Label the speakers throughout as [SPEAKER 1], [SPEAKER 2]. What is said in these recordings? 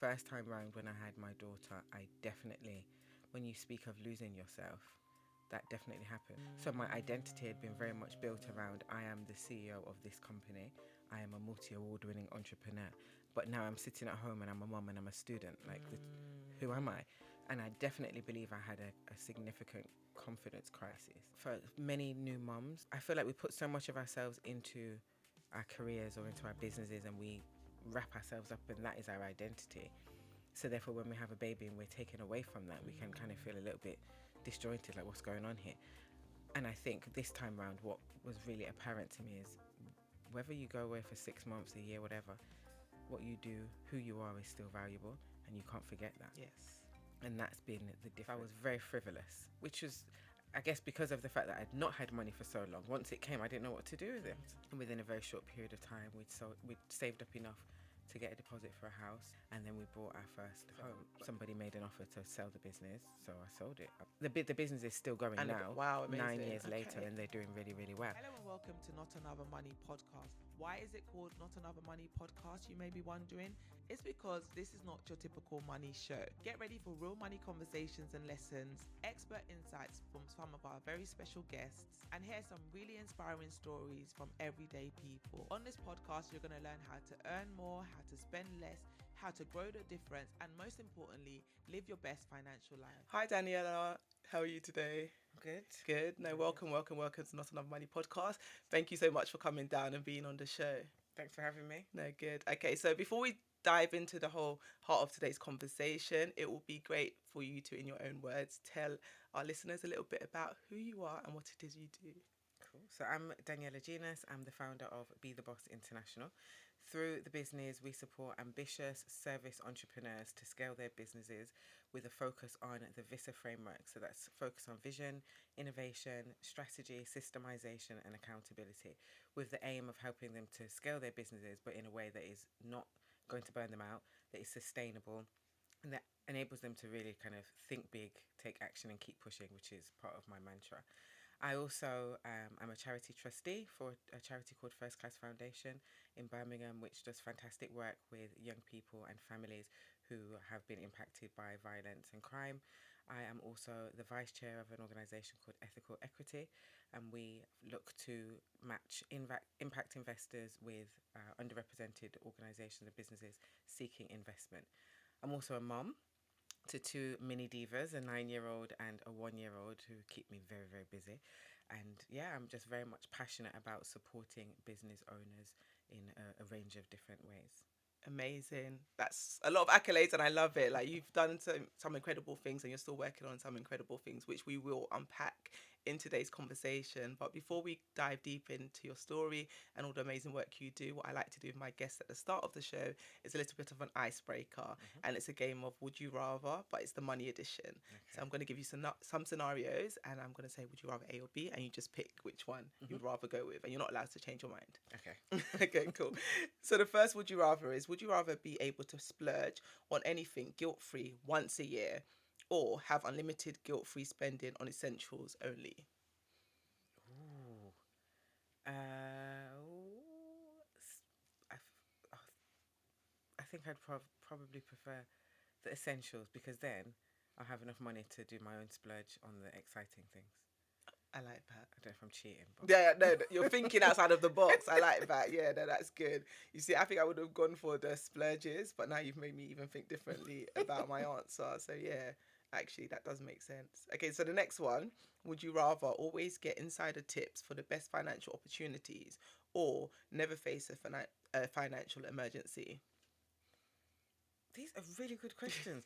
[SPEAKER 1] first time round when I had my daughter, I definitely, when you speak of losing yourself, that definitely happened. So my identity had been very much built around I am the CEO of this company. I am a multi-award winning entrepreneur. But now I'm sitting at home and I'm a mum and I'm a student. Who am I? And I definitely believe I had a significant confidence crisis. For many new mums, I feel like we put so much of ourselves into our careers or into our businesses, and we wrap ourselves up and that is our identity. So therefore when we have a baby and we're taken away from that, we can kind of feel a little bit disjointed, like what's going on here. And I think this time round what was really apparent to me is whether you go away for 6 months, a year, whatever, what you do, who you are is still valuable, and you can't forget that.
[SPEAKER 2] Yes.
[SPEAKER 1] And that's been the difference. I was very frivolous, which was, I guess, because of the fact that I'd not had money for so long. Once it came, I didn't know what to do with it. And within a very short period of time, we'd saved up enough to get a deposit for a house, and then we bought our first home. Somebody made an offer to sell the business, so I sold it. The business is still going now.
[SPEAKER 2] Wow, amazing.
[SPEAKER 1] 9 years later, and they're doing really, really well.
[SPEAKER 2] Hello and welcome to Not Another Money Podcast. Why is it called Not Another Money Podcast, you may be wondering? It's because this is not your typical money show. Get ready for real money conversations and lessons, expert insights from some of our very special guests, and hear some really inspiring stories from everyday people. On this podcast, you're going to learn how to earn more, how to spend less, how to grow the difference, and most importantly, live your best financial life. Hi Daniella, how are you today?
[SPEAKER 1] Good.
[SPEAKER 2] Good. No, welcome to Not Another Money Podcast. Thank you so much for coming down and being on the show.
[SPEAKER 1] Thanks for having me.
[SPEAKER 2] No, good. Okay, so before we dive into the whole heart of today's conversation, it will be great for you to, in your own words, tell our listeners a little bit about who you are and what it is you do.
[SPEAKER 1] Cool. So I'm Daniella Genas. I'm the founder of Be The Boss International. Through the business, we support ambitious service entrepreneurs to scale their businesses with a focus on the VISSA framework. So that's focus on vision, innovation, strategy, systemization, and accountability, with the aim of helping them to scale their businesses, but in a way that is not going to burn them out, that is sustainable, and that enables them to really kind of think big, take action, and keep pushing, which is part of my mantra. I also am a charity trustee for a charity called First Class Foundation in Birmingham, which does fantastic work with young people and families who have been impacted by violence and crime. I am also the vice chair of an organisation called Ethical Equity, and we look to match impact investors with underrepresented organisations and businesses seeking investment. I'm also a mum to 2 mini divas, a 9-year-old and a 1-year-old, who keep me very, very busy. And yeah, I'm just very much passionate about supporting business owners in a range of different ways.
[SPEAKER 2] Amazing. That's a lot of accolades and I love it. Like, you've done some incredible things and you're still working on some incredible things, which we will unpack in today's conversation. But before we dive deep into your story and all the amazing work you do, what I like to do with my guests at the start of the show is a little bit of an icebreaker. And it's a game of Would You Rather, but it's the money edition. Okay. So I'm going to give you some scenarios and I'm going to say, would you rather A or B? And you just pick which one you'd rather go with. And you're not allowed to change your mind.
[SPEAKER 1] Okay.
[SPEAKER 2] Okay, cool. So the first would you rather is, would you rather be able to splurge on anything guilt-free once a year, or have unlimited guilt-free spending on essentials only?
[SPEAKER 1] Ooh. I think I'd probably prefer the essentials, because then I'll have enough money to do my own splurge on the exciting things.
[SPEAKER 2] I like that.
[SPEAKER 1] I don't know if I'm cheating. But...
[SPEAKER 2] Yeah, no, you're thinking outside of the box. I like that. Yeah, no, that's good. You see, I think I would have gone for the splurges, but now you've made me even think differently about my answer. So yeah, actually, that does make sense. Okay, so the next one, would you rather always get insider tips for the best financial opportunities, or never face a financial emergency?
[SPEAKER 1] These are really good questions.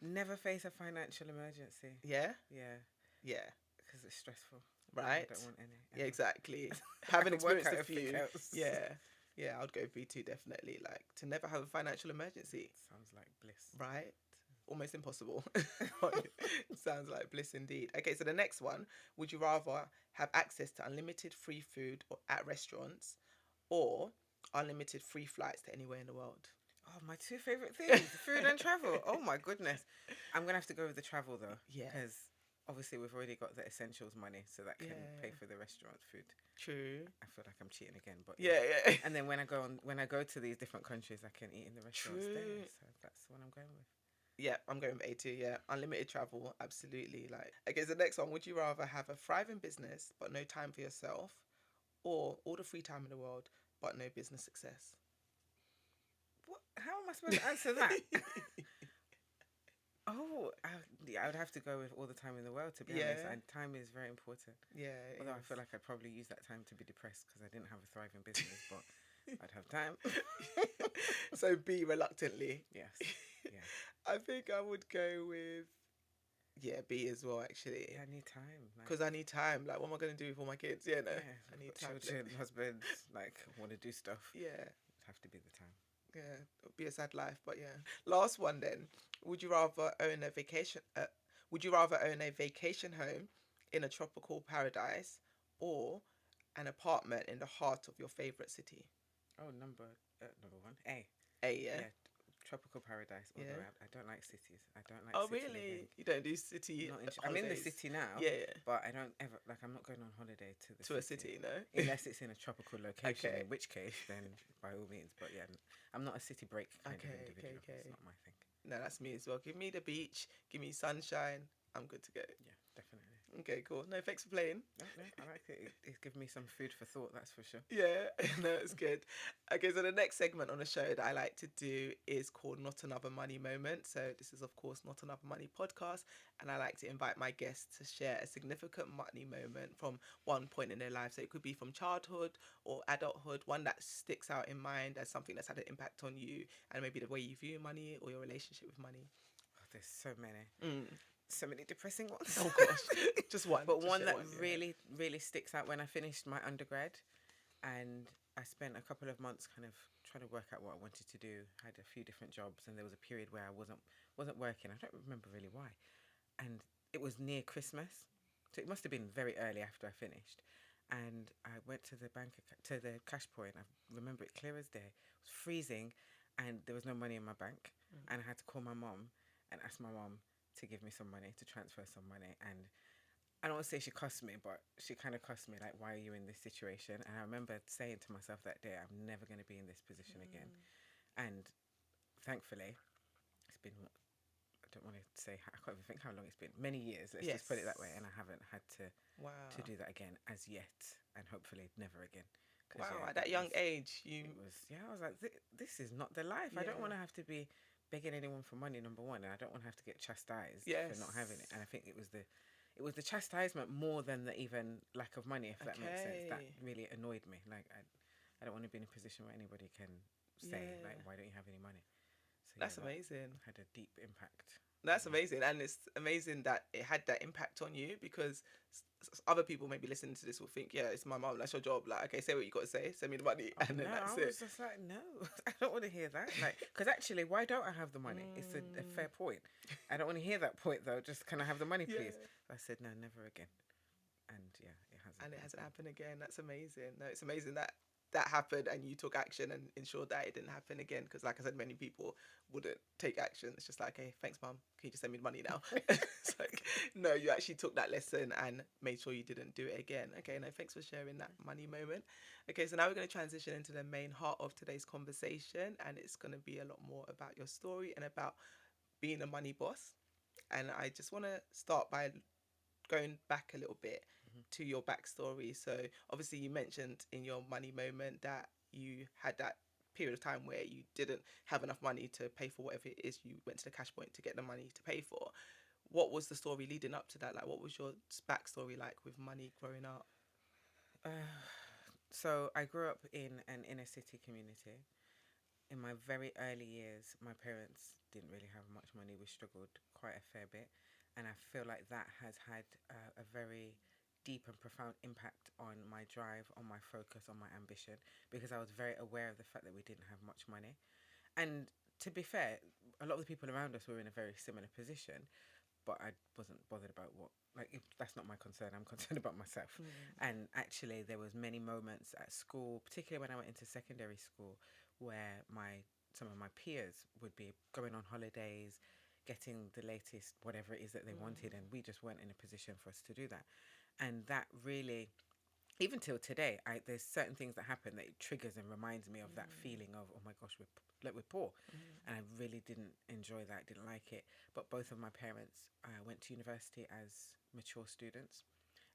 [SPEAKER 1] Never face a financial emergency.
[SPEAKER 2] Yeah?
[SPEAKER 1] Yeah.
[SPEAKER 2] Yeah.
[SPEAKER 1] Because it's stressful.
[SPEAKER 2] Right?
[SPEAKER 1] I don't want any.
[SPEAKER 2] Yeah, exactly. Having experienced a few.
[SPEAKER 1] Else.
[SPEAKER 2] Yeah. Yeah, I'd go B2 definitely. Like, to never have a financial emergency.
[SPEAKER 1] Sounds like bliss.
[SPEAKER 2] Right? Almost impossible. Sounds like bliss indeed. Okay, so the next one. Would you rather have access to unlimited free food at restaurants, or unlimited free flights to anywhere in the world?
[SPEAKER 1] Oh, my 2 favourite things, food and travel. Oh my goodness. I'm going to have to go with the travel though.
[SPEAKER 2] Yeah.
[SPEAKER 1] Because obviously we've already got the essentials money, so that can pay
[SPEAKER 2] Yeah.
[SPEAKER 1] for the restaurant food.
[SPEAKER 2] True.
[SPEAKER 1] I feel like I'm cheating again, but
[SPEAKER 2] Yeah, yeah.
[SPEAKER 1] And then when I go to these different countries, I can eat in the restaurants there.
[SPEAKER 2] True.
[SPEAKER 1] So that's what I'm going with.
[SPEAKER 2] Yeah, I'm going with A2. Yeah, unlimited travel, absolutely. Like, okay, so the next one: would you rather have a thriving business but no time for yourself, or all the free time in the world but no business success?
[SPEAKER 1] What? How am I supposed to answer that? Oh, yeah, I would have to go with all the time in the world, to be honest.
[SPEAKER 2] Yeah,
[SPEAKER 1] And time is very important.
[SPEAKER 2] yeah, it
[SPEAKER 1] Although I
[SPEAKER 2] is.
[SPEAKER 1] feel like I'd probably use that time to be depressed because I didn't have a thriving business, but I'd have time.
[SPEAKER 2] So B, reluctantly.
[SPEAKER 1] Yes. Yeah.
[SPEAKER 2] I think I would go with, yeah, B as well, actually.
[SPEAKER 1] Yeah, I need time. Like,
[SPEAKER 2] Because I need time. Like, what am I going to do with all my kids? Yeah, no.
[SPEAKER 1] yeah,
[SPEAKER 2] I
[SPEAKER 1] I've
[SPEAKER 2] need
[SPEAKER 1] got
[SPEAKER 2] time.
[SPEAKER 1] children, husbands, like, want to do stuff.
[SPEAKER 2] Yeah,
[SPEAKER 1] It'd have to be the time.
[SPEAKER 2] yeah. It'll be a sad life, but yeah. Last one then. Would you rather own a vacation? Would you rather own a vacation home in a tropical paradise, or an apartment in the heart of your favorite city?
[SPEAKER 1] Oh, number one. A.
[SPEAKER 2] A, yeah.
[SPEAKER 1] Yeah, tropical paradise. Although
[SPEAKER 2] Yeah.
[SPEAKER 1] I don't like cities. I don't like
[SPEAKER 2] Oh,
[SPEAKER 1] city living.
[SPEAKER 2] really? You don't do city
[SPEAKER 1] I'm in the
[SPEAKER 2] holidays?
[SPEAKER 1] city now,
[SPEAKER 2] Yeah, yeah.
[SPEAKER 1] but I don't ever like. I'm not going on holiday to the
[SPEAKER 2] To a
[SPEAKER 1] city
[SPEAKER 2] city, no?
[SPEAKER 1] unless it's in a tropical location.
[SPEAKER 2] Okay.
[SPEAKER 1] In which case, then by all means. But yeah, I'm not a city break kind of
[SPEAKER 2] Okay,
[SPEAKER 1] individual.
[SPEAKER 2] okay.
[SPEAKER 1] It's not my thing.
[SPEAKER 2] No, that's me as well. Give me the beach, give me sunshine. I'm good to go.
[SPEAKER 1] Yeah, definitely.
[SPEAKER 2] Okay, cool. No, thanks for playing.
[SPEAKER 1] No, I like it. It's given me some food for thought. That's for sure.
[SPEAKER 2] Yeah, no, it's good. Okay, so the next segment on the show that I like to do is called Not Another Money Moment. So this is, of course, Not Another Money podcast, and I like to invite my guests to share a significant money moment from one point in their life. So it could be from childhood or adulthood, one that sticks out in mind as something that's had an impact on you, and maybe the way you view money or your relationship with money.
[SPEAKER 1] Oh, there's so many.
[SPEAKER 2] Mm.
[SPEAKER 1] So many depressing ones.
[SPEAKER 2] Oh gosh, just one.
[SPEAKER 1] But
[SPEAKER 2] Just
[SPEAKER 1] one
[SPEAKER 2] share
[SPEAKER 1] that
[SPEAKER 2] one, yeah.
[SPEAKER 1] really sticks out when I finished my undergrad, and I spent a couple of months kind of trying to work out what I wanted to do. I had a few different jobs, and there was a period where I wasn't working. I don't remember really why, and it was near Christmas, so it must have been very early after I finished. And I went to the to the cash point. I remember it clear as day. It was freezing, and there was no money in my bank, and I had to call my mom and ask my mom to give me some money, to transfer some money. And I don't want to say she cussed me, but she kind of cussed me, like, why are you in this situation? And I remember saying to myself that day, I'm never going to be in this position again. And thankfully, it's been, I don't want to say, I can't even think how long it's been, many years, let's just put it that way. And I haven't had to do that again as yet, and hopefully never again.
[SPEAKER 2] Wow, at that young age,
[SPEAKER 1] It was, I was like, this is not the life. I don't want to have to be begging anyone for money, number one, and I don't want to have to get chastised for not having it. And I think it was the chastisement more than the even lack of money, if that makes sense. That really annoyed me. Like, I don't want to be in a position where anybody can say, like, why don't you have any money? So
[SPEAKER 2] that's amazing.
[SPEAKER 1] Had a deep impact.
[SPEAKER 2] That's amazing, and it's amazing that it had that impact on you, because other people maybe listening to this will think, yeah, it's my mom, that's your job. Like, okay, say what you got to say, send me the money, and then that's it.
[SPEAKER 1] I was just like, no, I don't want to hear that. Like, because actually, why don't I have the money? It's a fair point. I don't want to hear that point though. Just, can I have the money, please? I said no, never again. And yeah, it hasn't.
[SPEAKER 2] And it hasn't happened again. That's amazing. No, it's amazing that that happened and you took action and ensured that it didn't happen again. Because, like I said, many people wouldn't take action. It's just like, hey, thanks, mum. Can you just send me the money now? It's like, no, you actually took that lesson and made sure you didn't do it again. Okay, no, thanks for sharing that money moment. Okay, so now we're going to transition into the main heart of today's conversation, and it's going to be a lot more about your story and about being a money boss. And I just want to start by going back a little bit to your backstory. So obviously you mentioned in your money moment that you had that period of time where you didn't have enough money to pay for whatever it is you went to the cash point to get the money to pay for. What was the story leading up to that? Like, what was your backstory like with money growing up?
[SPEAKER 1] So I grew up in an inner city community. In my very early years, my parents didn't really have much money. We struggled quite a fair bit. And I feel like that has had a very deep and profound impact on my drive, on my focus, on my ambition, because I was very aware of the fact that we didn't have much money. And to be fair, a lot of the people around us were in a very similar position, but I wasn't bothered about that's not my concern. I'm concerned about myself. And actually, there was many moments at school, particularly when I went into secondary school, where some of my peers would be going on holidays, getting the latest whatever it is that they wanted, and we just weren't in a position for us to do that. And that really, even till today, there's certain things that happen that it triggers and reminds me of that feeling of, oh my gosh, we're poor, and I really didn't enjoy that, didn't like it. But both of my parents went to university as mature students,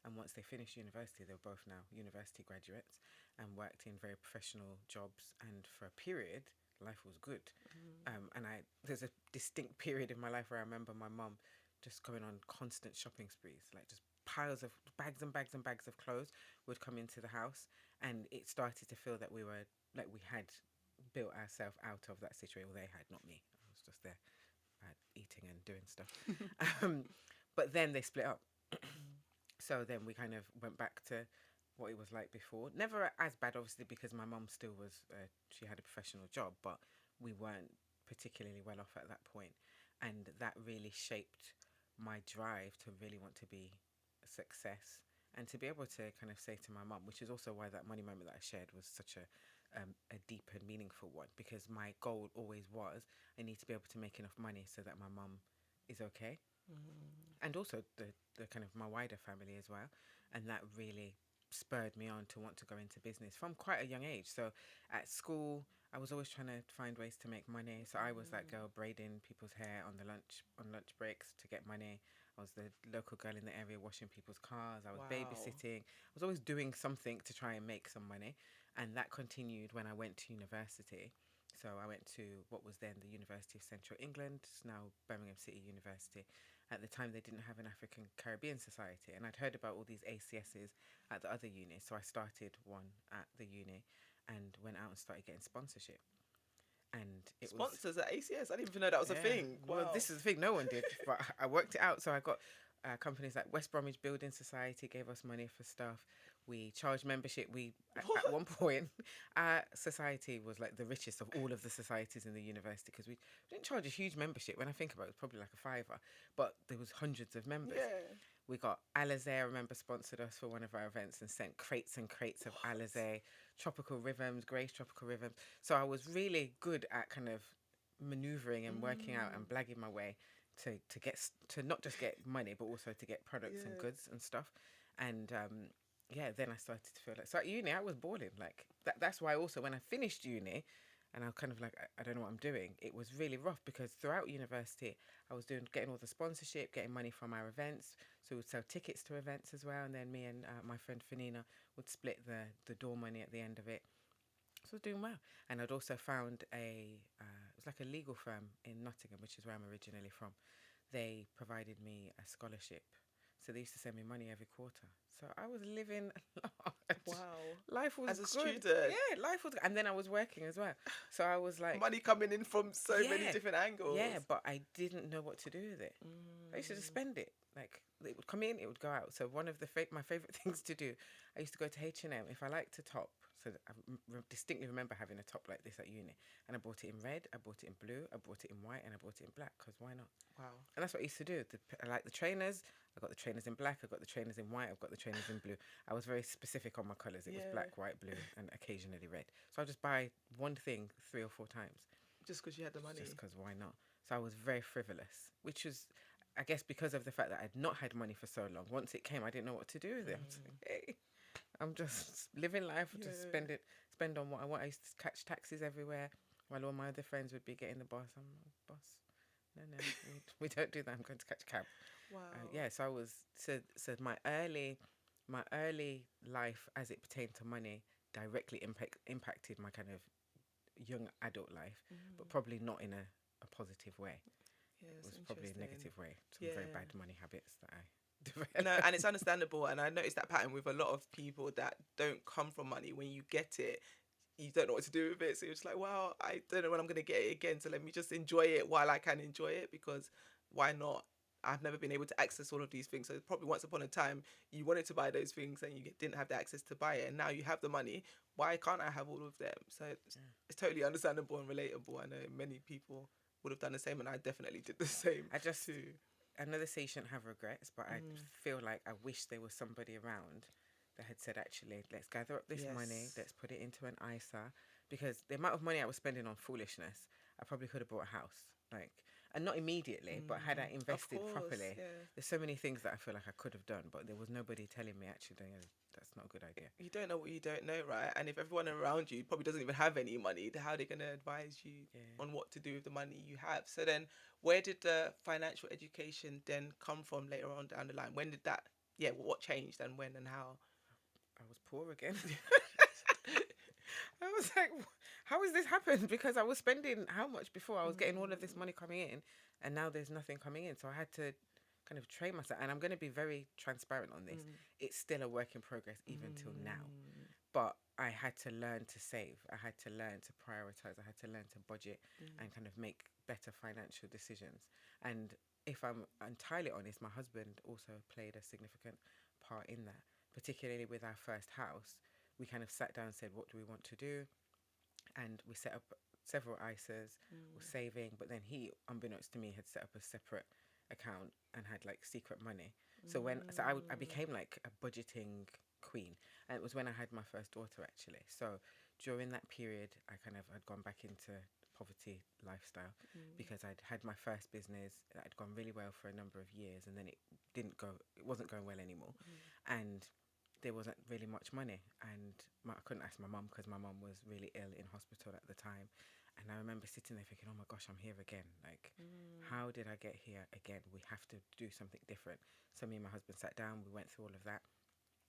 [SPEAKER 1] and once they finished university, they were both now university graduates and worked in very professional jobs. And for a period, life was good. And there's a distinct period in my life where I remember my mum just going on constant shopping sprees, like just piles of bags and bags and bags of clothes would come into the house, and it started to feel that we were like we had built ourselves out of that situation. Well, they had, not me. I was just there eating and doing stuff. But then they split up. So then we kind of went back to what it was like before. Never as bad, obviously, because my mum still was, she had a professional job, but we weren't particularly well off at that point. And that really shaped my drive to really want to be a success and to be able to kind of say to my mum, which is also why that money moment that I shared was such a deep and meaningful one, because my goal always was, I need to be able to make enough money so that my mum is okay. And also the kind of my wider family as well. And that really spurred me on to want to go into business from quite a young age. So at school, I was always trying to find ways to make money. So I was that girl braiding people's hair on lunch breaks to get money. I was the local girl in the area washing people's cars. I was babysitting. I was always doing something to try and make some money. And that continued when I went to university. So I went to what was then the University of Central England, it's now Birmingham City University. At the time, they didn't have an African Caribbean Society, and I'd heard about all these ACSs at the other uni. So I started one at the uni and went out and started getting sponsorship. And it
[SPEAKER 2] sponsors at ACS. I didn't even know that was a thing. Wow.
[SPEAKER 1] Well, this is the thing, no one did, but I worked it out. So I got companies like West Bromwich Building Society gave us money for stuff. We charged membership. At one point, our society was like the richest of all of the societies in the university, because we didn't charge a huge membership. When I think about it, it was probably like a £5, but there was hundreds of members.
[SPEAKER 2] Yeah.
[SPEAKER 1] We got Alizé, I remember, sponsored us for one of our events and sent crates and crates of Alizé, Tropical Rhythms, Grace Tropical Rhythms. So I was really good at kind of manoeuvring and working out and blagging my way to not just get money, but also to get products and goods and stuff. And then I started to feel like, so at uni I was balling. Like that's why also when I finished uni and I was kind of like, I don't know what I'm doing, it was really rough, because throughout university I was getting all the sponsorship, getting money from our events. So we'd sell tickets to events as well, and then me and my friend Fanina would split the door money at the end of it. So I was doing well. And I'd also found it was like a legal firm in Nottingham, which is where I'm originally from. They provided me a scholarship. So they used to send me money every quarter. So I was living large.
[SPEAKER 2] Wow.
[SPEAKER 1] Life was
[SPEAKER 2] as a
[SPEAKER 1] good.
[SPEAKER 2] student.
[SPEAKER 1] Yeah, life was good. And then I was working as well. So I was like,
[SPEAKER 2] money coming in from so many different angles.
[SPEAKER 1] Yeah, but I didn't know what to do with it. I used to just spend it. Like, it would come in, it would go out. So one of my favourite things to do, I used to go to H&M. If I liked a top, so I distinctly remember having a top like this at uni, and I bought it in red, I bought it in blue, I bought it in white, and I bought it in black, because why not?
[SPEAKER 2] Wow.
[SPEAKER 1] And that's what I used to do. I like the trainers. I got the trainers in black, I got the trainers in white, I've got the trainers in blue. I was very specific on my colours. It was black, white, blue, and occasionally red. So I'll just buy one thing 3 or 4 times.
[SPEAKER 2] Just because you had the money?
[SPEAKER 1] Just because, why not? So I was very frivolous, which was, I guess, because of the fact that I'd not had money for so long. Once it came, I didn't know what to do with it. I was like, hey, I'm just living life, just spend on what I want. I used to catch taxis everywhere while all my other friends would be getting the bus. I'm like, boss, no, we don't do that. I'm going to catch a cab.
[SPEAKER 2] Wow.
[SPEAKER 1] So I was, so my early life as it pertained to money directly impacted my kind of young adult life, but probably not in a positive way.
[SPEAKER 2] Yeah,
[SPEAKER 1] it was probably a negative way. Some very bad money habits that I developed.
[SPEAKER 2] No, and it's understandable. And I noticed that pattern with a lot of people that don't come from money. When you get it, you don't know what to do with it. So you're just like, well, I don't know when I'm going to get it again. So let me just enjoy it while I can enjoy it, because why not? I've never been able to access all of these things. So probably once upon a time, you wanted to buy those things and you didn't have the access to buy it. And now you have the money. Why can't I have all of them? So it's totally understandable and relatable. I know many people would have done the same, and I definitely did the same.
[SPEAKER 1] I know they say you shouldn't have regrets, but I feel like I wish there was somebody around that had said, actually, let's gather up this money, let's put it into an ISA, because the amount of money I was spending on foolishness, I probably could have bought a house. Like, and not immediately, but had I
[SPEAKER 2] Of
[SPEAKER 1] invested
[SPEAKER 2] course,
[SPEAKER 1] properly,
[SPEAKER 2] yeah.
[SPEAKER 1] there's so many things that I feel like I could have done, but there was nobody telling me, actually, Danielle, that's not a good idea.
[SPEAKER 2] You don't know what you don't know, right? And if everyone around you probably doesn't even have any money, how are they going to advise you
[SPEAKER 1] Yeah.
[SPEAKER 2] on what to do with the money you have? So then, where did the financial education then come from later on down the line? When did that? Yeah, what changed and when and how?
[SPEAKER 1] I was poor again. I was like, how has this happened? Because I was spending how much before? I was getting all of this money coming in, and now there's nothing coming in. So I had to kind of train myself. And I'm going to be very transparent on this. It's still a work in progress even till now. But I had to learn to save. I had to learn to prioritize. I had to learn to budget and kind of make better financial decisions. And if I'm entirely honest, my husband also played a significant part in that, particularly with our first house. We kind of sat down and said, what do we want to do? And we set up several ISAs, or saving, but then he, unbeknownst to me, had set up a separate account and had like secret money. So I became like a budgeting queen, and it was when I had my first daughter actually. So during that period, I kind of had gone back into poverty lifestyle because I'd had my first business that had gone really well for a number of years, and then it wasn't going well anymore, and there wasn't really much money, and I couldn't ask my mum because my mum was really ill in hospital at the time. And I remember sitting there thinking, oh my gosh, I'm here again. Like, how did I get here again? We have to do something different. So me and my husband sat down, we went through all of that.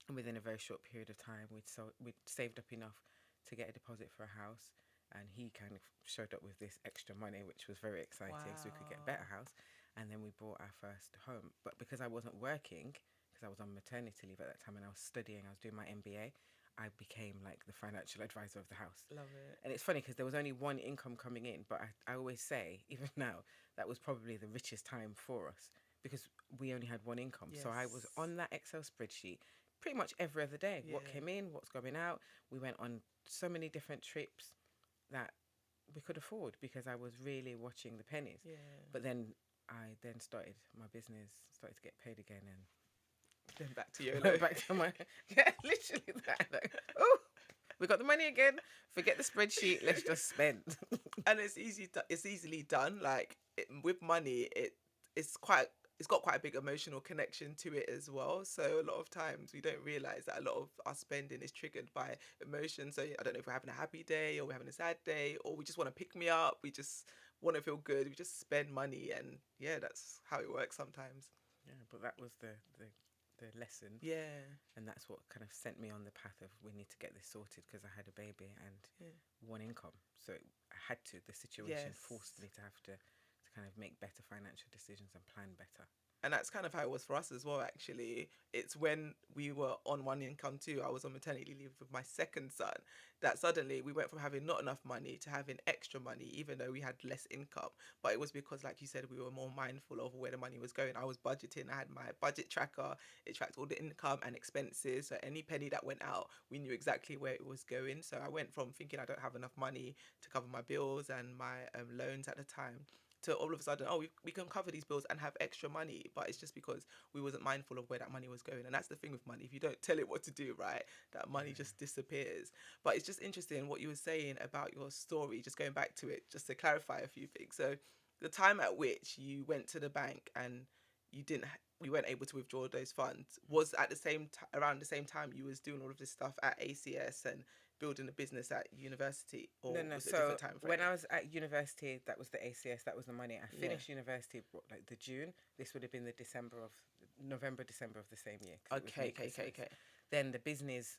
[SPEAKER 1] And within a very short period of time, we'd saved up enough to get a deposit for a house. And he kind of showed up with this extra money, which was very exciting, so we could get a better house. And then we bought our first home. But because I wasn't working, because I was on maternity leave at that time and I was studying, I was doing my MBA, I became like the financial advisor of the house.
[SPEAKER 2] Love it.
[SPEAKER 1] And it's funny because there was only one income coming in, but I always say, even now, that was probably the richest time for us because we only had one income. So I was on that Excel spreadsheet pretty much every other day. What came in, what's going out. We went on so many different trips that we could afford because I was really watching the pennies.
[SPEAKER 2] Yeah.
[SPEAKER 1] But then I then started my business, started to get paid again, and
[SPEAKER 2] Then back to YOLO.
[SPEAKER 1] went back to my literally that. Like, oh, we got the money again. Forget the spreadsheet. Let's just spend.
[SPEAKER 2] And it's easily done. Like with money, it's got quite a big emotional connection to it as well. So a lot of times we don't realize that a lot of our spending is triggered by emotion. So I don't know if we're having a happy day or we're having a sad day or we just want to pick me up. We just want to feel good. We just spend money, and yeah, that's how it works sometimes.
[SPEAKER 1] Yeah, but that was the lesson.
[SPEAKER 2] Yeah.
[SPEAKER 1] And that's what kind of sent me on the path of we need to get this sorted because I had a baby and one income. So I had to. The situation forced me to have to kind of make better financial decisions and plan better.
[SPEAKER 2] And that's kind of how it was for us as well, actually. It's when we were on one income too, I was on maternity leave with my second son, that suddenly we went from having not enough money to having extra money, even though we had less income. But it was because, like you said, we were more mindful of where the money was going. I was budgeting. I had my budget tracker. It tracked all the income and expenses. So any penny that went out, we knew exactly where it was going. So I went from thinking I don't have enough money to cover my bills and my loans at the time, to all of a sudden, we can cover these bills and have extra money. But it's just because we wasn't mindful of where that money was going. And that's the thing with money. If you don't tell it what to do, right, that money just disappears. But it's just interesting what you were saying about your story, just going back to it, just to clarify a few things. So the time at which you went to the bank and you weren't able to withdraw those funds was at the around the same time you was doing all of this stuff at ACS and building a business at university, or
[SPEAKER 1] No.
[SPEAKER 2] was it a
[SPEAKER 1] So
[SPEAKER 2] different time frame?
[SPEAKER 1] when I was at university, that was the ACS, that was the money. I finished university like the June. This would have been the November, December of the same year.
[SPEAKER 2] Okay.
[SPEAKER 1] Then the business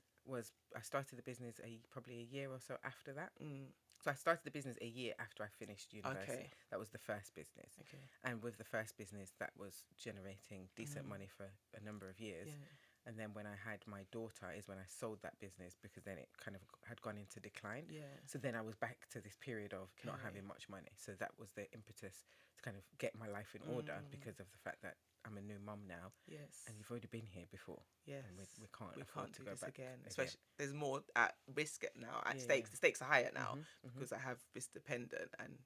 [SPEAKER 1] I started the business probably a year or so after that. So I started the business a year after I finished university.
[SPEAKER 2] Okay.
[SPEAKER 1] That was the first business.
[SPEAKER 2] Okay.
[SPEAKER 1] And with the first business, that was generating decent money for a number of years.
[SPEAKER 2] Yeah.
[SPEAKER 1] And then when I had my daughter is when I sold that business because then it kind of had gone into decline.
[SPEAKER 2] Yeah.
[SPEAKER 1] So then I was back to this period of not having much money. So that was the impetus to kind of get my life in order because of the fact that I'm a new mum now.
[SPEAKER 2] Yes.
[SPEAKER 1] And you've already been here before.
[SPEAKER 2] Yes.
[SPEAKER 1] And we can't afford to
[SPEAKER 2] do
[SPEAKER 1] go
[SPEAKER 2] this
[SPEAKER 1] back
[SPEAKER 2] again. Especially there's more at risk now, at stakes.
[SPEAKER 1] Yeah.
[SPEAKER 2] The stakes are higher now because I have risk dependent, and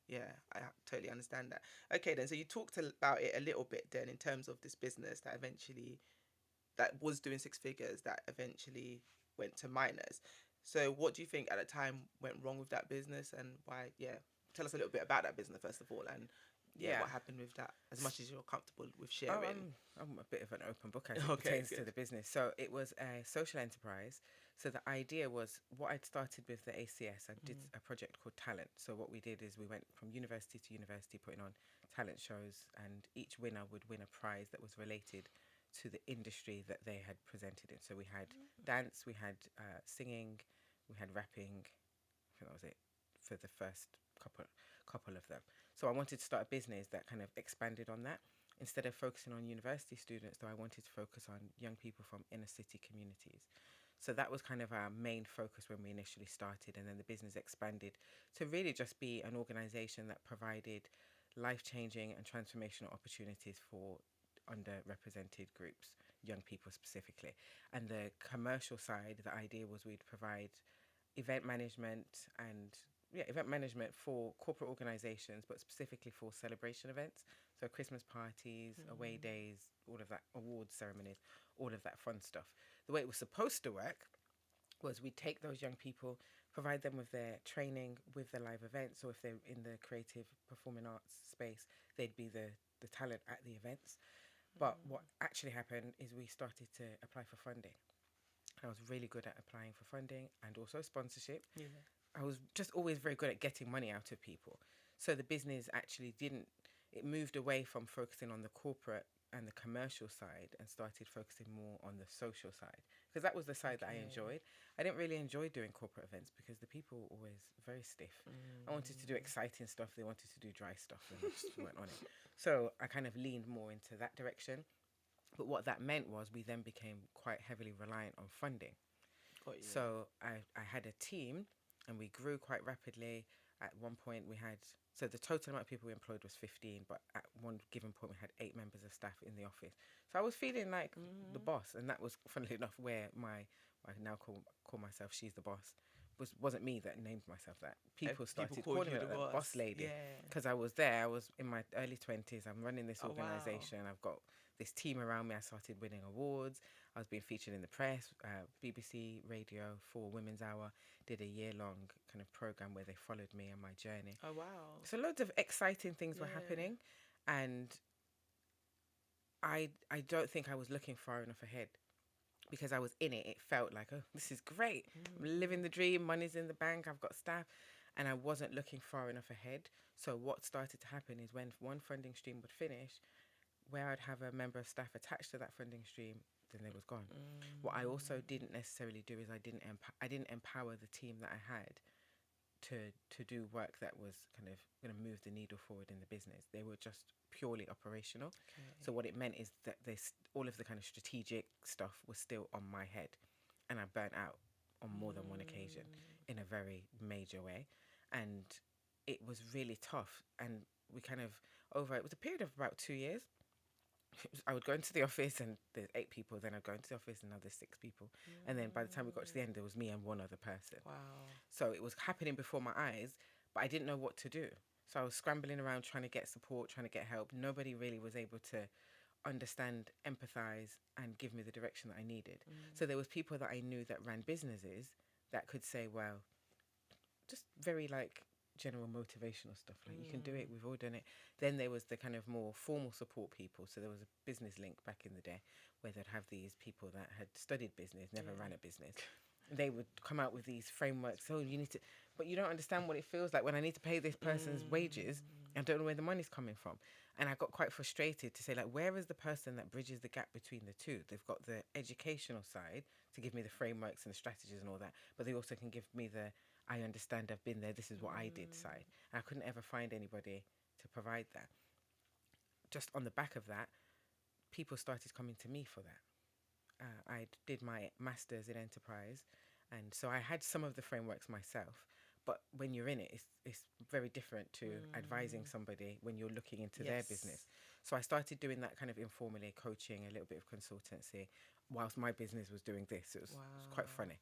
[SPEAKER 2] I totally understand that. Okay, then so you talked about it a little bit then in terms of this business that was doing six figures that eventually went to minors. So what do you think at the time went wrong with that business, and why? Yeah, tell us a little bit about that business first of all, and yeah, what happened with that, as much as you're comfortable with
[SPEAKER 1] Oh,
[SPEAKER 2] sharing.
[SPEAKER 1] I'm a bit of an open book as it
[SPEAKER 2] Okay,
[SPEAKER 1] pertains to
[SPEAKER 2] good.
[SPEAKER 1] the business. So it was a social enterprise. So the idea was what I'd started with the ACS. I did a project called Talent. So what we did is we went from university to university putting on talent shows, and each winner would win a prize that was related to the industry that they had presented in. So we had dance, we had singing, we had rapping. I think that was it for the first couple of them. So I wanted to start a business that kind of expanded on that. Instead of focusing on university students, though, I wanted to focus on young people from inner city communities. So that was kind of our main focus when we initially started, and then the business expanded to really just be an organization that provided life-changing and transformational opportunities for underrepresented groups, young people specifically. And the commercial side, the idea was we'd provide event management and event management for corporate organizations, but specifically for celebration events. So Christmas parties, away days, all of that, awards ceremonies, all of that fun stuff. The way it was supposed to work was we'd take those young people, provide them with their training with the live events, or if they're in the creative performing arts space, they'd be the talent at the events. But what actually happened is we started to apply for funding. I was really good at applying for funding and also sponsorship.
[SPEAKER 2] Yeah.
[SPEAKER 1] I was just always very good at getting money out of people. So the business actually didn't, it moved away from focusing on the corporate and the commercial side and started focusing more on the social side, because that was the side that I enjoyed. I didn't really enjoy doing corporate events because the people were always very stiff. I wanted to do exciting stuff. They wanted to do dry stuff and I just weren't on it. So I kind of leaned more into that direction. But what that meant was we then became quite heavily reliant on funding.
[SPEAKER 2] Got you.
[SPEAKER 1] So I had a team and we grew quite rapidly. At one point we had, so the total amount of people we employed was 15, but at one given point we had 8 members of staff in the office. So I was feeling like the boss, and that was, funnily enough, where I now call myself she's the boss. Wasn't me that named myself that. People started
[SPEAKER 2] called
[SPEAKER 1] calling
[SPEAKER 2] you
[SPEAKER 1] me
[SPEAKER 2] the
[SPEAKER 1] like
[SPEAKER 2] boss.
[SPEAKER 1] boss lady.
[SPEAKER 2] Yeah.
[SPEAKER 1] Because I was there. I was in my early 20s. I'm running this
[SPEAKER 2] Oh, wow.
[SPEAKER 1] organization. I've got this team around me. I started winning awards. I was being featured in the press, BBC Radio for Women's Hour. Did a year-long kind of program where they followed me and my journey.
[SPEAKER 2] Oh, wow.
[SPEAKER 1] So loads of exciting things were happening, and I don't think I was looking far enough ahead. Because I was in it, it felt like, oh, this is great. I'm living the dream, money's in the bank, I've got staff. And I wasn't looking far enough ahead. So what started to happen is when one funding stream would finish, where I'd have a member of staff attached to that funding stream, then they was gone. What I also didn't necessarily do is I didn't empower the team that I had to do work that was kind of going to move the needle forward in the business. They were just purely operational.
[SPEAKER 2] Okay.
[SPEAKER 1] So what it meant is that all of the kind of strategic stuff was still on my head, and I burnt out on more than one occasion in a very major way, and it was really tough. And we kind of it was a period of about 2 years. I would go into the office and there's 8 people, then I'd go into the office and now there's 6 people. And then by the time we got to the end, there was me and one other person.
[SPEAKER 2] Wow.
[SPEAKER 1] So it was happening before my eyes, but I didn't know what to do. So I was scrambling around trying to get support, trying to get help. Nobody really was able to understand, empathize, and give me the direction that I needed. So there was people that I knew that ran businesses that could say, well, just very like general motivational stuff, like you can do it, we've all done it. Then there was the kind of more formal support people. So there was a business link back in the day where they'd have these people that had studied business, never ran a business. They would come out with these frameworks. Oh, you need to, but you don't understand what it feels like when I need to pay this person's wages. I don't know where the money's coming from. And I got quite frustrated to say, like, where is the person that bridges the gap between the two? They've got the educational side to give me the frameworks and the strategies and all that, but they also can give me the, I understand, I've been there, this is what I did side. And I couldn't ever find anybody to provide that. Just on the back of that, people started coming to me for that. I did my master's in enterprise, and so I had some of the frameworks myself. But when you're in it, it's very different to advising somebody when you're looking into their business. So I started doing that kind of informally, coaching, a little bit of consultancy, whilst my business was doing this. It was quite funny.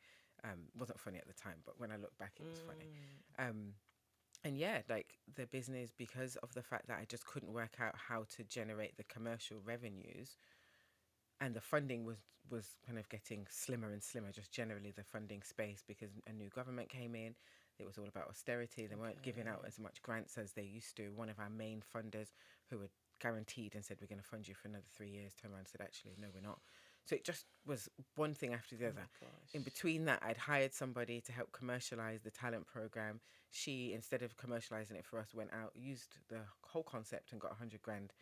[SPEAKER 1] Wasn't funny at the time, but when I look back, it was funny. And yeah, like the business, because of the fact that I just couldn't work out how to generate the commercial revenues, and the funding was kind of getting slimmer and slimmer, just generally the funding space, because a new government came in. It was all about austerity. They weren't giving out
[SPEAKER 2] Okay.
[SPEAKER 1] as much grants as they used to. One of our main funders, who were guaranteed and said, we're going to fund you for another 3 years, turned around and said, actually, no, we're not. So it just was one thing after the
[SPEAKER 2] Oh
[SPEAKER 1] other.
[SPEAKER 2] my gosh.
[SPEAKER 1] In between that, I'd hired somebody to help commercialize the talent program. She, instead of commercializing it for us, went out, used the whole concept and got 100 grand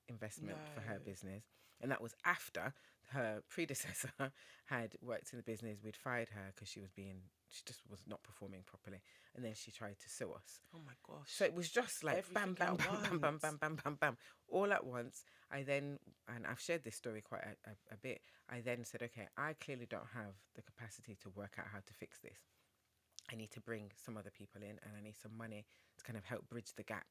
[SPEAKER 1] investment for her
[SPEAKER 2] No.
[SPEAKER 1] business. And that was after her predecessor had worked in the business. We'd fired her because she just was not performing properly. And then she tried to sue us.
[SPEAKER 2] Oh my gosh.
[SPEAKER 1] So it was just like
[SPEAKER 2] Everything
[SPEAKER 1] bam, bam,
[SPEAKER 2] at
[SPEAKER 1] bam, bam, bam,
[SPEAKER 2] once.
[SPEAKER 1] bam, bam, bam, bam, all at once. And I've shared this story quite a bit. I then said, okay, I clearly don't have the capacity to work out how to fix this. I need to bring some other people in, and I need some money to kind of help bridge the gap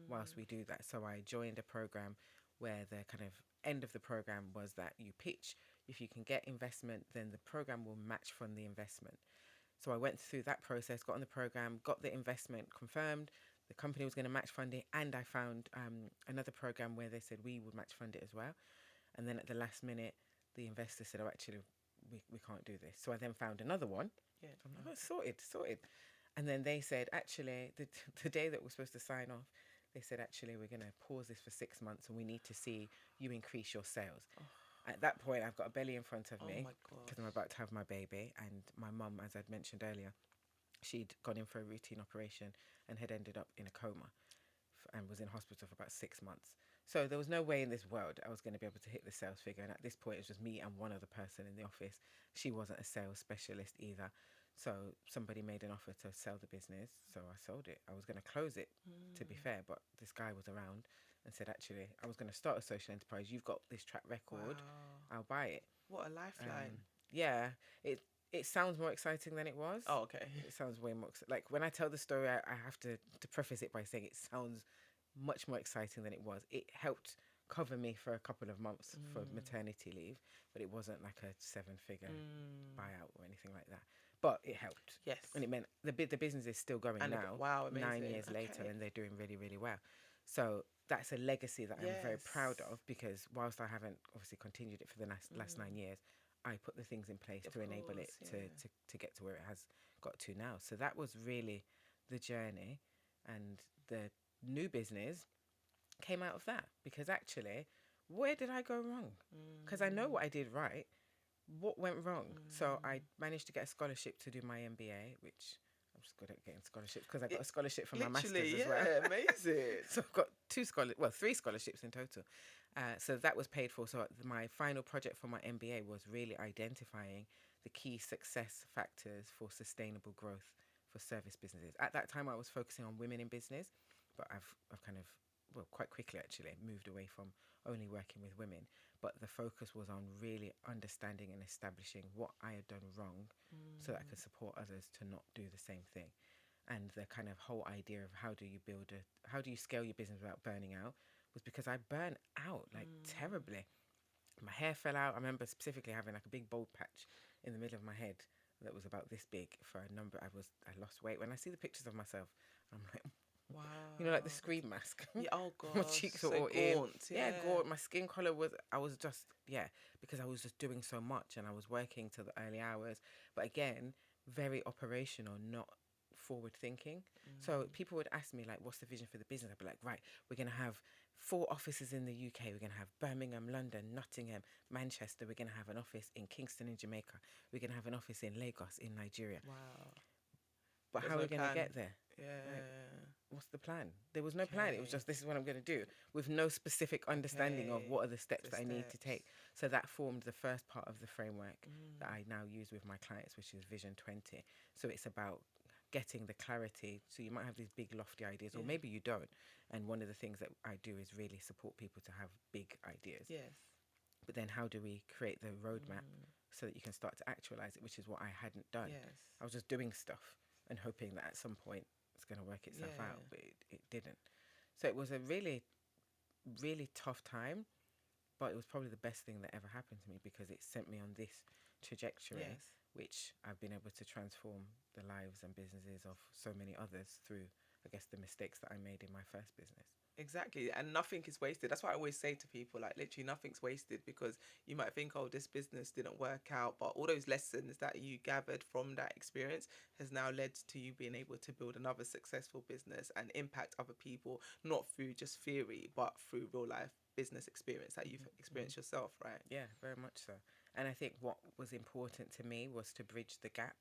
[SPEAKER 1] whilst we do that. So I joined a program where the kind of end of the program was that you pitch. If you can get investment, then the program will match fund the investment. So I went through that process, got on the program, got the investment confirmed. The company was going to match fund it, and I found another program where they said we would match fund it as well. And then at the last minute, the investor said, "Oh, actually, we can't do this." So I then found another one.
[SPEAKER 2] Yeah.
[SPEAKER 1] So I'm like, "Oh, sorted." And then they said, actually, the day that we're supposed to sign off, they said, actually, we're going to pause this for 6 months, and we need to see you increase your sales. At that point, I've got a belly in front of
[SPEAKER 2] Oh
[SPEAKER 1] me
[SPEAKER 2] my
[SPEAKER 1] because
[SPEAKER 2] gosh.
[SPEAKER 1] I'm about to have my baby, and my mum, as I'd mentioned earlier, she'd gone in for a routine operation and had ended up in a coma and was in hospital for about 6 months. So there was no way in this world I was going to be able to hit the sales figure. And at this point, it was just me and one other person in the office. She wasn't a sales specialist either. So somebody made an offer to sell the business. So I sold it. I was going to close it, to be fair, but this guy was around and said, actually, I was going to start a social enterprise. You've got this track record.
[SPEAKER 2] Wow.
[SPEAKER 1] I'll buy it.
[SPEAKER 2] What a lifeline.
[SPEAKER 1] Yeah, it sounds more exciting than it was.
[SPEAKER 2] Oh, okay.
[SPEAKER 1] It sounds way more like when I tell the story, I have to preface it by saying it sounds much more exciting than it was. It helped cover me for a couple of months for maternity leave, but it wasn't like a 7-figure buyout or anything like that. But it helped.
[SPEAKER 2] Yes.
[SPEAKER 1] And it meant the business is still going
[SPEAKER 2] And
[SPEAKER 1] now.
[SPEAKER 2] wow, amazing.
[SPEAKER 1] 9 years later,
[SPEAKER 2] Okay.
[SPEAKER 1] and they're doing really, really well. So that's a legacy that I'm very proud
[SPEAKER 2] Yes.
[SPEAKER 1] of, because whilst I haven't obviously continued it for the last 9 years, I put the things in place
[SPEAKER 2] Of
[SPEAKER 1] to enable it
[SPEAKER 2] course, yeah.
[SPEAKER 1] to get to where it has got to now. So that was really the journey, and the new business came out of that, because actually, where did I go wrong? Because I know what I did right. What went wrong? So I managed to get a scholarship to do my MBA, which I'm just good at getting scholarships because I got a scholarship for my master's as well.
[SPEAKER 2] Yeah, amazing.
[SPEAKER 1] So I've got 3 scholarships in total. So that was paid for. So my final project for my MBA was really identifying the key success factors for sustainable growth for service businesses. At that time, I was focusing on women in business, but I've kind of, well, quite quickly actually moved away from only working with women. But the focus was on really understanding and establishing what I had done wrong so that I could support others to not do the same thing. And the kind of whole idea of how do you scale your business without burning out was because I burned out like terribly. My hair fell out. I remember specifically having like a big bald patch in the middle of my head that was about this big for a number. I lost weight. When I see the pictures of myself, I'm like,
[SPEAKER 2] Wow.
[SPEAKER 1] you know, like the Scream mask.
[SPEAKER 2] Yeah, oh god.
[SPEAKER 1] My cheeks
[SPEAKER 2] so
[SPEAKER 1] were all in.
[SPEAKER 2] gaunt.
[SPEAKER 1] Yeah, gaunt. My skin color I was just, because I was just doing so much and I was working till the early hours. But again, very operational, not forward thinking. So people would ask me like, what's the vision for the business? I'd be like, right, we're going to have 4 offices in the UK. We're going to have Birmingham, London, Nottingham, Manchester. We're going to have an office in Kingston in Jamaica. We're going to have an office in Lagos in Nigeria.
[SPEAKER 2] Wow.
[SPEAKER 1] But
[SPEAKER 2] There's
[SPEAKER 1] how are
[SPEAKER 2] no
[SPEAKER 1] we going to
[SPEAKER 2] plan.
[SPEAKER 1] get there?
[SPEAKER 2] Yeah.
[SPEAKER 1] What's the plan? There was no plan. It was
[SPEAKER 2] Okay.
[SPEAKER 1] just, this is what I'm going to do, with no specific understanding of
[SPEAKER 2] Okay.
[SPEAKER 1] what are the steps
[SPEAKER 2] The
[SPEAKER 1] that I need to
[SPEAKER 2] steps.
[SPEAKER 1] take. So that formed the first part of the framework that I now use with my clients, which is Vision 20. So it's about getting the clarity. So you might have these big lofty ideas, or
[SPEAKER 2] Yeah.
[SPEAKER 1] maybe you don't. And one of the things that I do is really support people to have big ideas.
[SPEAKER 2] Yes.
[SPEAKER 1] But then how do we create the roadmap so that you can start to actualize it, which is what I hadn't done.
[SPEAKER 2] Yes.
[SPEAKER 1] I was just doing stuff and hoping that at some point it's going to work itself
[SPEAKER 2] Yeah.
[SPEAKER 1] out, but it didn't. So it was a really, really tough time, but it was probably the best thing that ever happened to me, because it sent me on this trajectory,
[SPEAKER 2] Yes.
[SPEAKER 1] which I've been able to transform the lives and businesses of so many others through I guess, the mistakes that I made in my first business.
[SPEAKER 2] Exactly. And nothing is wasted. That's why I always say to people, like, literally nothing's wasted, because you might think, oh, this business didn't work out, but all those lessons that you gathered from that experience has now led to you being able to build another successful business and impact other people, not through just theory, but through real life business experience that you've experienced yourself, right?
[SPEAKER 1] Yeah, very much so. And I think what was important to me was to bridge the gap.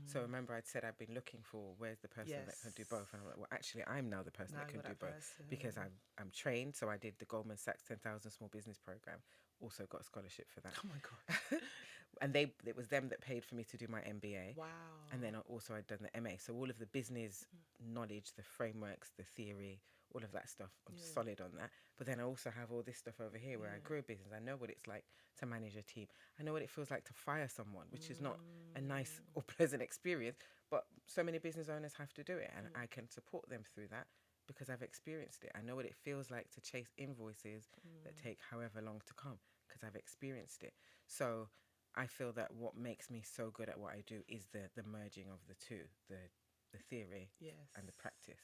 [SPEAKER 1] So remember, I'd said I've been looking for where's the person that can do both, and I'm like, well, actually, I'm now the person
[SPEAKER 2] Now
[SPEAKER 1] that can
[SPEAKER 2] you're
[SPEAKER 1] do
[SPEAKER 2] that
[SPEAKER 1] both
[SPEAKER 2] person.
[SPEAKER 1] because I'm trained. So I did the Goldman Sachs 10,000 Small Business Program, also got a scholarship for that.
[SPEAKER 2] Oh my God.
[SPEAKER 1] And it was them that paid for me to do my MBA.
[SPEAKER 2] Wow.
[SPEAKER 1] And then also I'd done the MA. So all of the business knowledge, the frameworks, the theory, all of that stuff, I'm solid on that. But then I also have all this stuff over here where I grew a business. I know what it's like to manage a team. I know what it feels like to fire someone, which is not a nice or pleasant experience, but so many business owners have to do it, and I can support them through that because I've experienced it. I know what it feels like to chase invoices that take however long to come because I've experienced it. So I feel that what makes me so good at what I do is the merging of the two, the theory and the practice.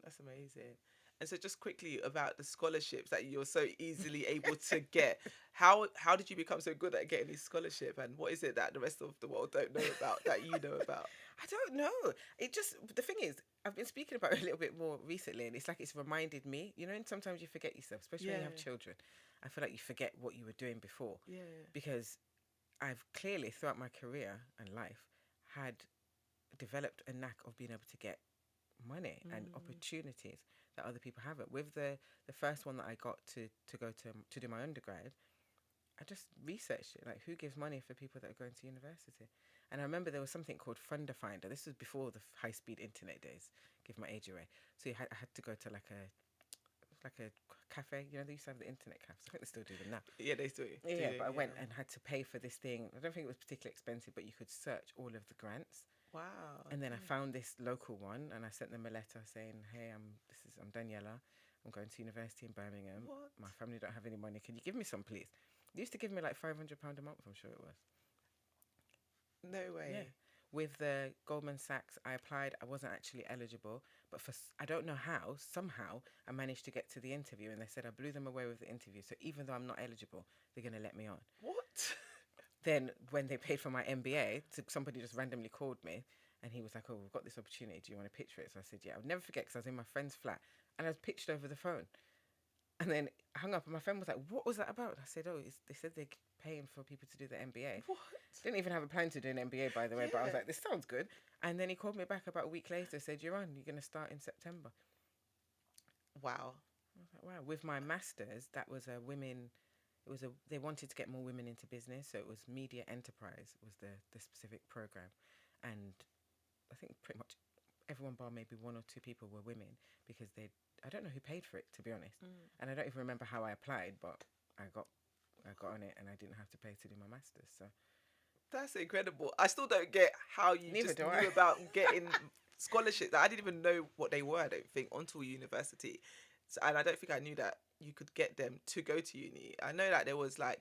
[SPEAKER 2] That's amazing. And so just quickly about the scholarships that you're so easily able to get. How did you become so good at getting this scholarship, and what is it that the rest of the world don't know about that you know about?
[SPEAKER 1] I don't know. The thing is, I've been speaking about it a little bit more recently, and it's like it's reminded me, and sometimes you forget yourself, especially when you have children. I feel like you forget what you were doing before.
[SPEAKER 2] Yeah.
[SPEAKER 1] Because I've clearly, throughout my career and life, had developed a knack of being able to get money and opportunities that other people haven't. With the first one that I got to go to do my undergrad, I just researched it, like who gives money for people that are going to university. And I remember there was something called Funder Finder. This was before the high-speed internet days. Give my age away. So I had to go to like a cafe. They used to have the internet cafes. I think they still do them now.
[SPEAKER 2] Yeah, they still do.
[SPEAKER 1] Yeah, but I went and had to pay for this thing. I don't think it was particularly expensive, but you could search all of the grants.
[SPEAKER 2] Wow.
[SPEAKER 1] And then I found this local one, and I sent them a letter saying, "Hey, I'm Daniella. I'm going to university in Birmingham.
[SPEAKER 2] What?
[SPEAKER 1] My family don't have any money. Can you give me some, please?" They used to give me like £500 a month. I'm sure it was.
[SPEAKER 2] No way.
[SPEAKER 1] Yeah. With the Goldman Sachs, I applied. I wasn't actually eligible, but I don't know how. Somehow, I managed to get to the interview, and they said I blew them away with the interview. So even though I'm not eligible, they're gonna let me on.
[SPEAKER 2] What?
[SPEAKER 1] Then when they paid for my MBA, somebody just randomly called me, and he was like, "Oh, we've got this opportunity. Do you want to pitch for it?" So I said, "Yeah." I'll never forget because I was in my friend's flat, and I was pitched over the phone. And then I hung up, and my friend was like, "What was that about?" I said, "Oh, they said they're paying for people to do the MBA."
[SPEAKER 2] What?
[SPEAKER 1] Didn't even have a plan to do an MBA, by the way, but I was
[SPEAKER 2] Yeah.
[SPEAKER 1] like, "This sounds good." And then he called me back about a week later, said, "You're on. You're going to start in September."
[SPEAKER 2] Wow.
[SPEAKER 1] I was like, "Wow." With my masters, that was a women. They wanted to get more women into business, so it was media enterprise was the specific program, and I think pretty much everyone bar maybe one or two people were women because I don't know who paid for it, to be honest, and I don't even remember how I applied, but I got on it and I didn't have to pay to do my masters. So
[SPEAKER 2] That's incredible. I still don't get how you
[SPEAKER 1] Neither
[SPEAKER 2] just
[SPEAKER 1] do
[SPEAKER 2] knew
[SPEAKER 1] I.
[SPEAKER 2] about getting scholarships. I didn't even know what they were, I don't think, until university. So, and I don't think I knew that you could get them to go to uni. I know that there was like,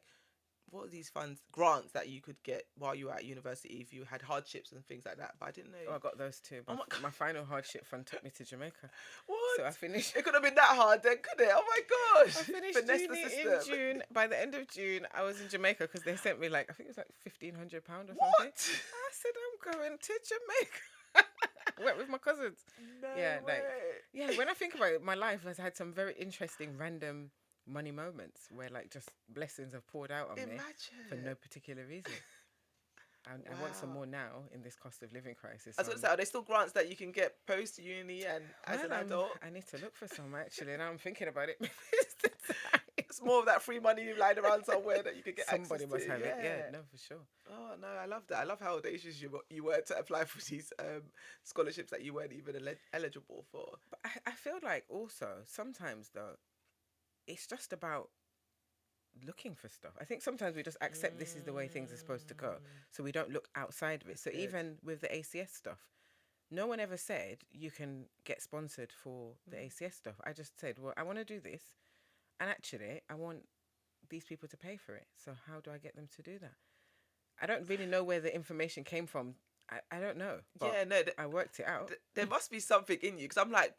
[SPEAKER 2] what are these funds, grants that you could get while you were at university if you had hardships and things like that. But I didn't know.
[SPEAKER 1] Oh, I got those too.
[SPEAKER 2] Oh my God.
[SPEAKER 1] My final hardship fund took me to Jamaica.
[SPEAKER 2] What?
[SPEAKER 1] So I finished.
[SPEAKER 2] It could have been that hard then, couldn't it? Oh my gosh.
[SPEAKER 1] I finished
[SPEAKER 2] Finesse the
[SPEAKER 1] uni in
[SPEAKER 2] system.
[SPEAKER 1] June. By the end of June, I was in Jamaica because they sent me I think it was like £1,500 or something.
[SPEAKER 2] What?
[SPEAKER 1] I said, "I'm going to Jamaica." I went with my cousins.
[SPEAKER 2] No
[SPEAKER 1] Yeah,
[SPEAKER 2] way.
[SPEAKER 1] when I think about it, my life has had some very interesting random money moments where just blessings have poured out on me for no particular reason. I want some
[SPEAKER 2] Wow.
[SPEAKER 1] more now in this cost of living crisis.
[SPEAKER 2] I was going to say, are there still grants that you can get post uni and as an adult?
[SPEAKER 1] I need to look for some actually. Now I'm thinking about it. Maybe it's the time.
[SPEAKER 2] It's more of that free money lying around somewhere that you could get
[SPEAKER 1] Somebody
[SPEAKER 2] access
[SPEAKER 1] must
[SPEAKER 2] to.
[SPEAKER 1] have it. Yeah, no, for sure.
[SPEAKER 2] Oh no, I love that. I love how audacious you were to apply for these scholarships that you weren't even eligible for.
[SPEAKER 1] But I feel like also sometimes though, it's just about looking for stuff. I think sometimes we just accept this is the way things are supposed to go, so we don't look outside of it. So
[SPEAKER 2] Good.
[SPEAKER 1] even with the ACS stuff, no one ever said you can get sponsored for the ACS stuff. I just said, well, I want to do this, and actually I want these people to pay for it. So how do I get them to do that? I don't really know where the information came from I don't know, but
[SPEAKER 2] Yeah, no,
[SPEAKER 1] I worked it out.
[SPEAKER 2] there must be something in you, because I'm like,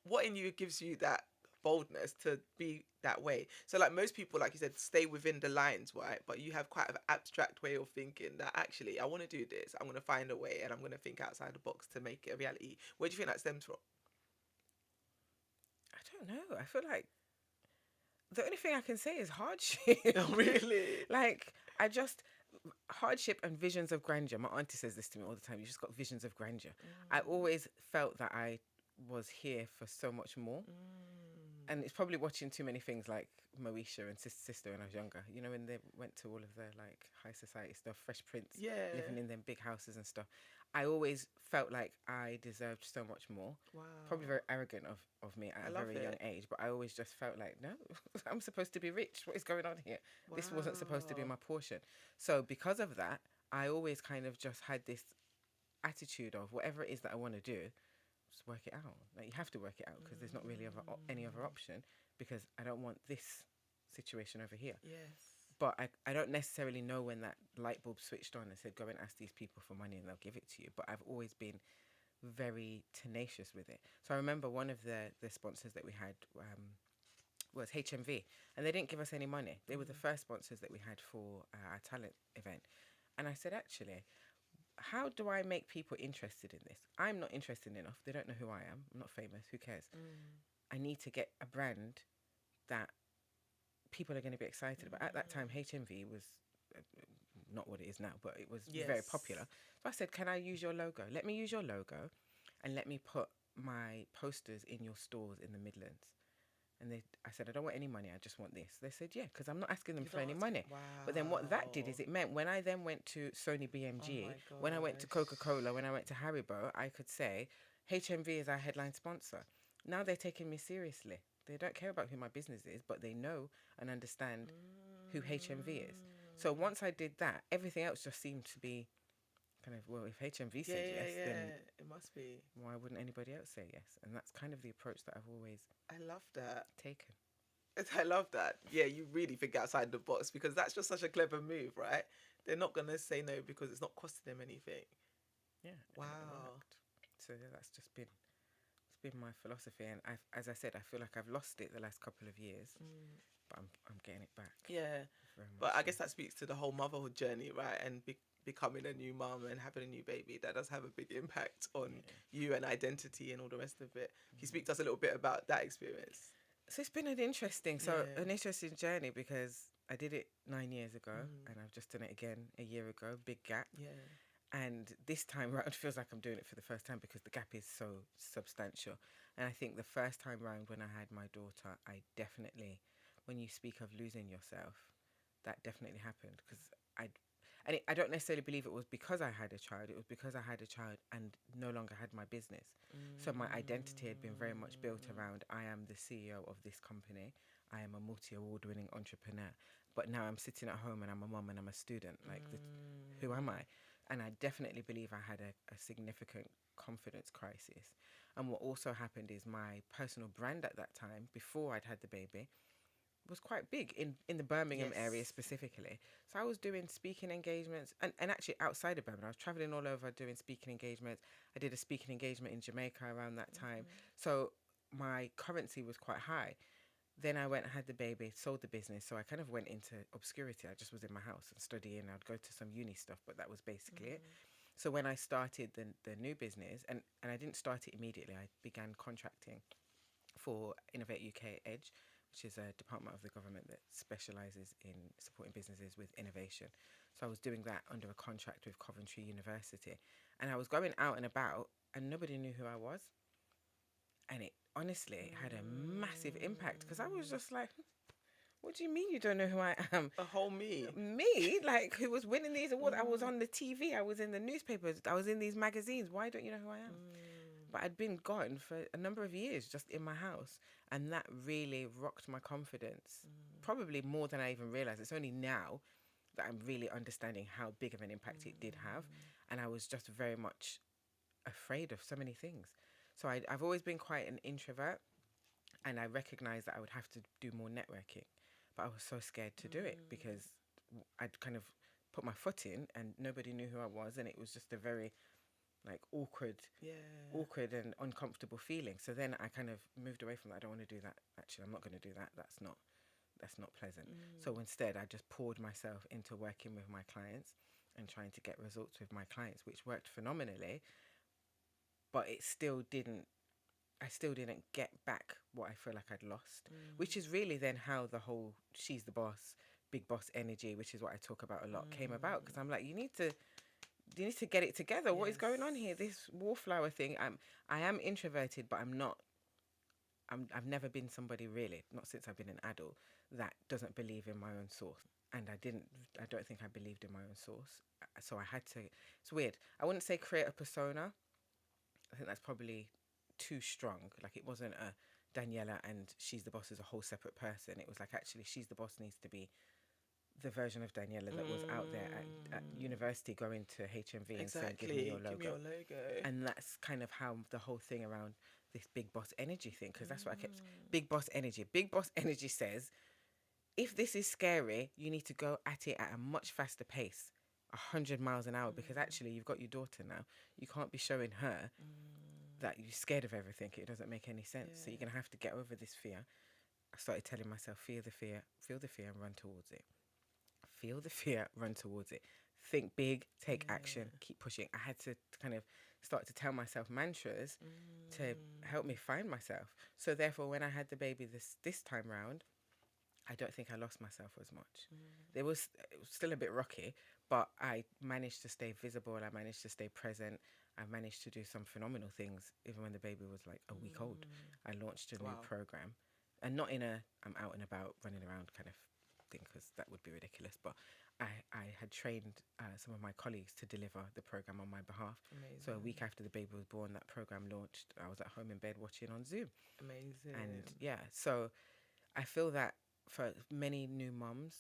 [SPEAKER 2] what in you gives you that boldness to be that way? So like most people, like you said, stay within the lines, right? But you have quite an abstract way of thinking that actually I want to do this, I'm going to find a way, and I'm going to think outside the box to make it a reality. Where do you think that stems from?
[SPEAKER 1] I don't know. I feel like the only thing I can say is hardship.
[SPEAKER 2] Really?
[SPEAKER 1] Like, I just, hardship and visions of grandeur. My auntie says this to me all the time. You just got visions of grandeur. I always felt that I was here for so much more. And it's probably watching too many things like Moesha and Sister when I was younger. You know, when they went to all of their like high society stuff, Fresh Prince,
[SPEAKER 2] Yeah.
[SPEAKER 1] living in them big houses and stuff. I always felt like I deserved so much more.
[SPEAKER 2] Wow.
[SPEAKER 1] Probably very arrogant of me at
[SPEAKER 2] I
[SPEAKER 1] a
[SPEAKER 2] love
[SPEAKER 1] very young
[SPEAKER 2] it.
[SPEAKER 1] age, but I always just felt like, no, I'm supposed to be rich. What is going on here? This wasn't supposed to be
[SPEAKER 2] Wow.
[SPEAKER 1] my portion. So because of that, I always kind of just had this attitude of whatever it is that I want to do, just work it out. Like, you have to work it out because there's not really any other option, because I don't want this situation over here.
[SPEAKER 2] Yes.
[SPEAKER 1] But I don't necessarily know when that light bulb switched on and said, go and ask these people for money and they'll give it to you. But I've always been very tenacious with it. So I remember one of the sponsors that we had was HMV, and they didn't give us any money. They were the first sponsors that we had for our talent event. And I said, actually, how do I make people interested in this? I'm not interested enough. They don't know who I am. I'm not famous. Who cares? I need to get a brand that people are going to be excited about. At that time, HMV was not what it is now, but it was very popular. So I said, can I use your logo? Let me use your logo and let me put my posters in your stores in the Midlands. And I said, I don't want any money. I just want this. They said, yeah, because I'm not asking them for any money.
[SPEAKER 2] Wow.
[SPEAKER 1] But then what that did is it meant when I then went to Sony BMG, when I went to Coca-Cola, when I went to Haribo, I could say, HMV is our headline sponsor. Now they're taking me seriously. They don't care about who my business is, but they know and understand who HMV is. So once I did that, everything else just seemed to be kind of, well, if HMV said yes, then
[SPEAKER 2] it must be.
[SPEAKER 1] why wouldn't anybody else say yes? And that's kind of the approach that I've always
[SPEAKER 2] I love that.
[SPEAKER 1] taken.
[SPEAKER 2] I love that. Yeah, you really think outside the box, because that's just such a clever move, right? They're not going to say no because it's not costing them anything.
[SPEAKER 1] Yeah.
[SPEAKER 2] Wow.
[SPEAKER 1] So yeah, that's just been my philosophy, and as I said, I feel like I've lost it the last couple of years, but I'm getting it back.
[SPEAKER 2] Yeah, but I guess that speaks to the whole motherhood journey, right? And becoming a new mum and having a new baby, that does have a big impact on you and identity and all the rest of it. Can you speak to us a little bit about that experience?
[SPEAKER 1] So it's been an interesting journey, because I did it 9 years ago, and I've just done it again a year ago. Big gap.
[SPEAKER 2] Yeah.
[SPEAKER 1] And this time round feels like I'm doing it for the first time, because the gap is so substantial. And I think the first time round when I had my daughter, I definitely, when you speak of losing yourself, that definitely happened, because I don't necessarily believe it was because I had a child. It was because I had a child and no longer had my business. So my identity had been very much built around, I am the CEO of this company. I am a multi-award winning entrepreneur. But now I'm sitting at home and I'm a mum and I'm a student. Like, who am I? And I definitely believe I had a significant confidence crisis. And what also happened is my personal brand at that time, before I'd had the baby, was quite big in the Birmingham area specifically. So I was doing speaking engagements, and actually outside of Birmingham, I was traveling all over doing speaking engagements. I did a speaking engagement in Jamaica around that time. So my currency was quite high. Then I went and had the baby, sold the business. So I kind of went into obscurity. I just was in my house and studying. I'd go to some uni stuff, but that was basically it. So when I started the new business, and I didn't start it immediately, I began contracting for Innovate UK Edge, which is a department of the government that specialises in supporting businesses with innovation. So I was doing that under a contract with Coventry University. And I was going out and about, and nobody knew who I was. And it honestly had a massive impact, because I was just like, what do you mean you don't know who I am?
[SPEAKER 2] A whole me.
[SPEAKER 1] Me? Like, who was winning these awards? I was on the TV, I was in the newspapers, I was in these magazines. Why don't you know who I am? But I'd been gone for a number of years, just in my house. And that really rocked my confidence, probably more than I even realised. It's only now that I'm really understanding how big of an impact it did have. And I was just very much afraid of so many things. So I've always been quite an introvert, and I recognised that I would have to do more networking. But I was so scared to do it, because I'd kind of put my foot in and nobody knew who I was, and it was just a very like awkward and uncomfortable feeling. So then I kind of moved away from that. I don't want to do that. Actually, I'm not going to do that. That's not pleasant. So instead, I just poured myself into working with my clients and trying to get results with my clients, which worked phenomenally. But it still didn't. I still didn't get back what I feel like I'd lost, which is really then how the whole "she's the boss, big boss energy," which is what I talk about a lot, came about. Because I'm like, you need to get it together. What is going on here? This wallflower thing. I am introverted, but I'm not. I've never been somebody really, not since I've been an adult, that doesn't believe in my own source. And I don't think I believed in my own source. So I had to, it's weird. I wouldn't say create a persona. I think that's probably too strong. Like it wasn't a Daniella and she's the boss as a whole separate person. It was like, actually, she's the boss needs to be the version of Daniella that was out there at university going to HMV and saying, give me your logo. And that's kind of how the whole thing around this big boss energy thing, because that's what I kept, big boss energy. Big boss energy says, if this is scary, you need to go at it at a much faster pace, 100 miles an hour, because actually you've got your daughter now. You can't be showing her that you're scared of everything. It doesn't make any sense. So you're going to have to get over this fear. I started telling myself, feel the fear and run towards it. Feel the fear, run towards it. Think big, take action, keep pushing. I had to kind of start to tell myself mantras to help me find myself. So therefore, when I had the baby this time round, I don't think I lost myself as much. It was still a bit rocky, but I managed to stay visible. I managed to stay present. I managed to do some phenomenal things, even when the baby was like a week old. I launched a new program, and not in a I'm out and about running around kind of thing, because that would be ridiculous. But I had trained some of my colleagues to deliver the program on my behalf.
[SPEAKER 2] Amazing.
[SPEAKER 1] So a week after the baby was born, that program launched. I was at home in bed watching on Zoom.
[SPEAKER 2] Amazing.
[SPEAKER 1] And yeah, so I feel that for many new mums,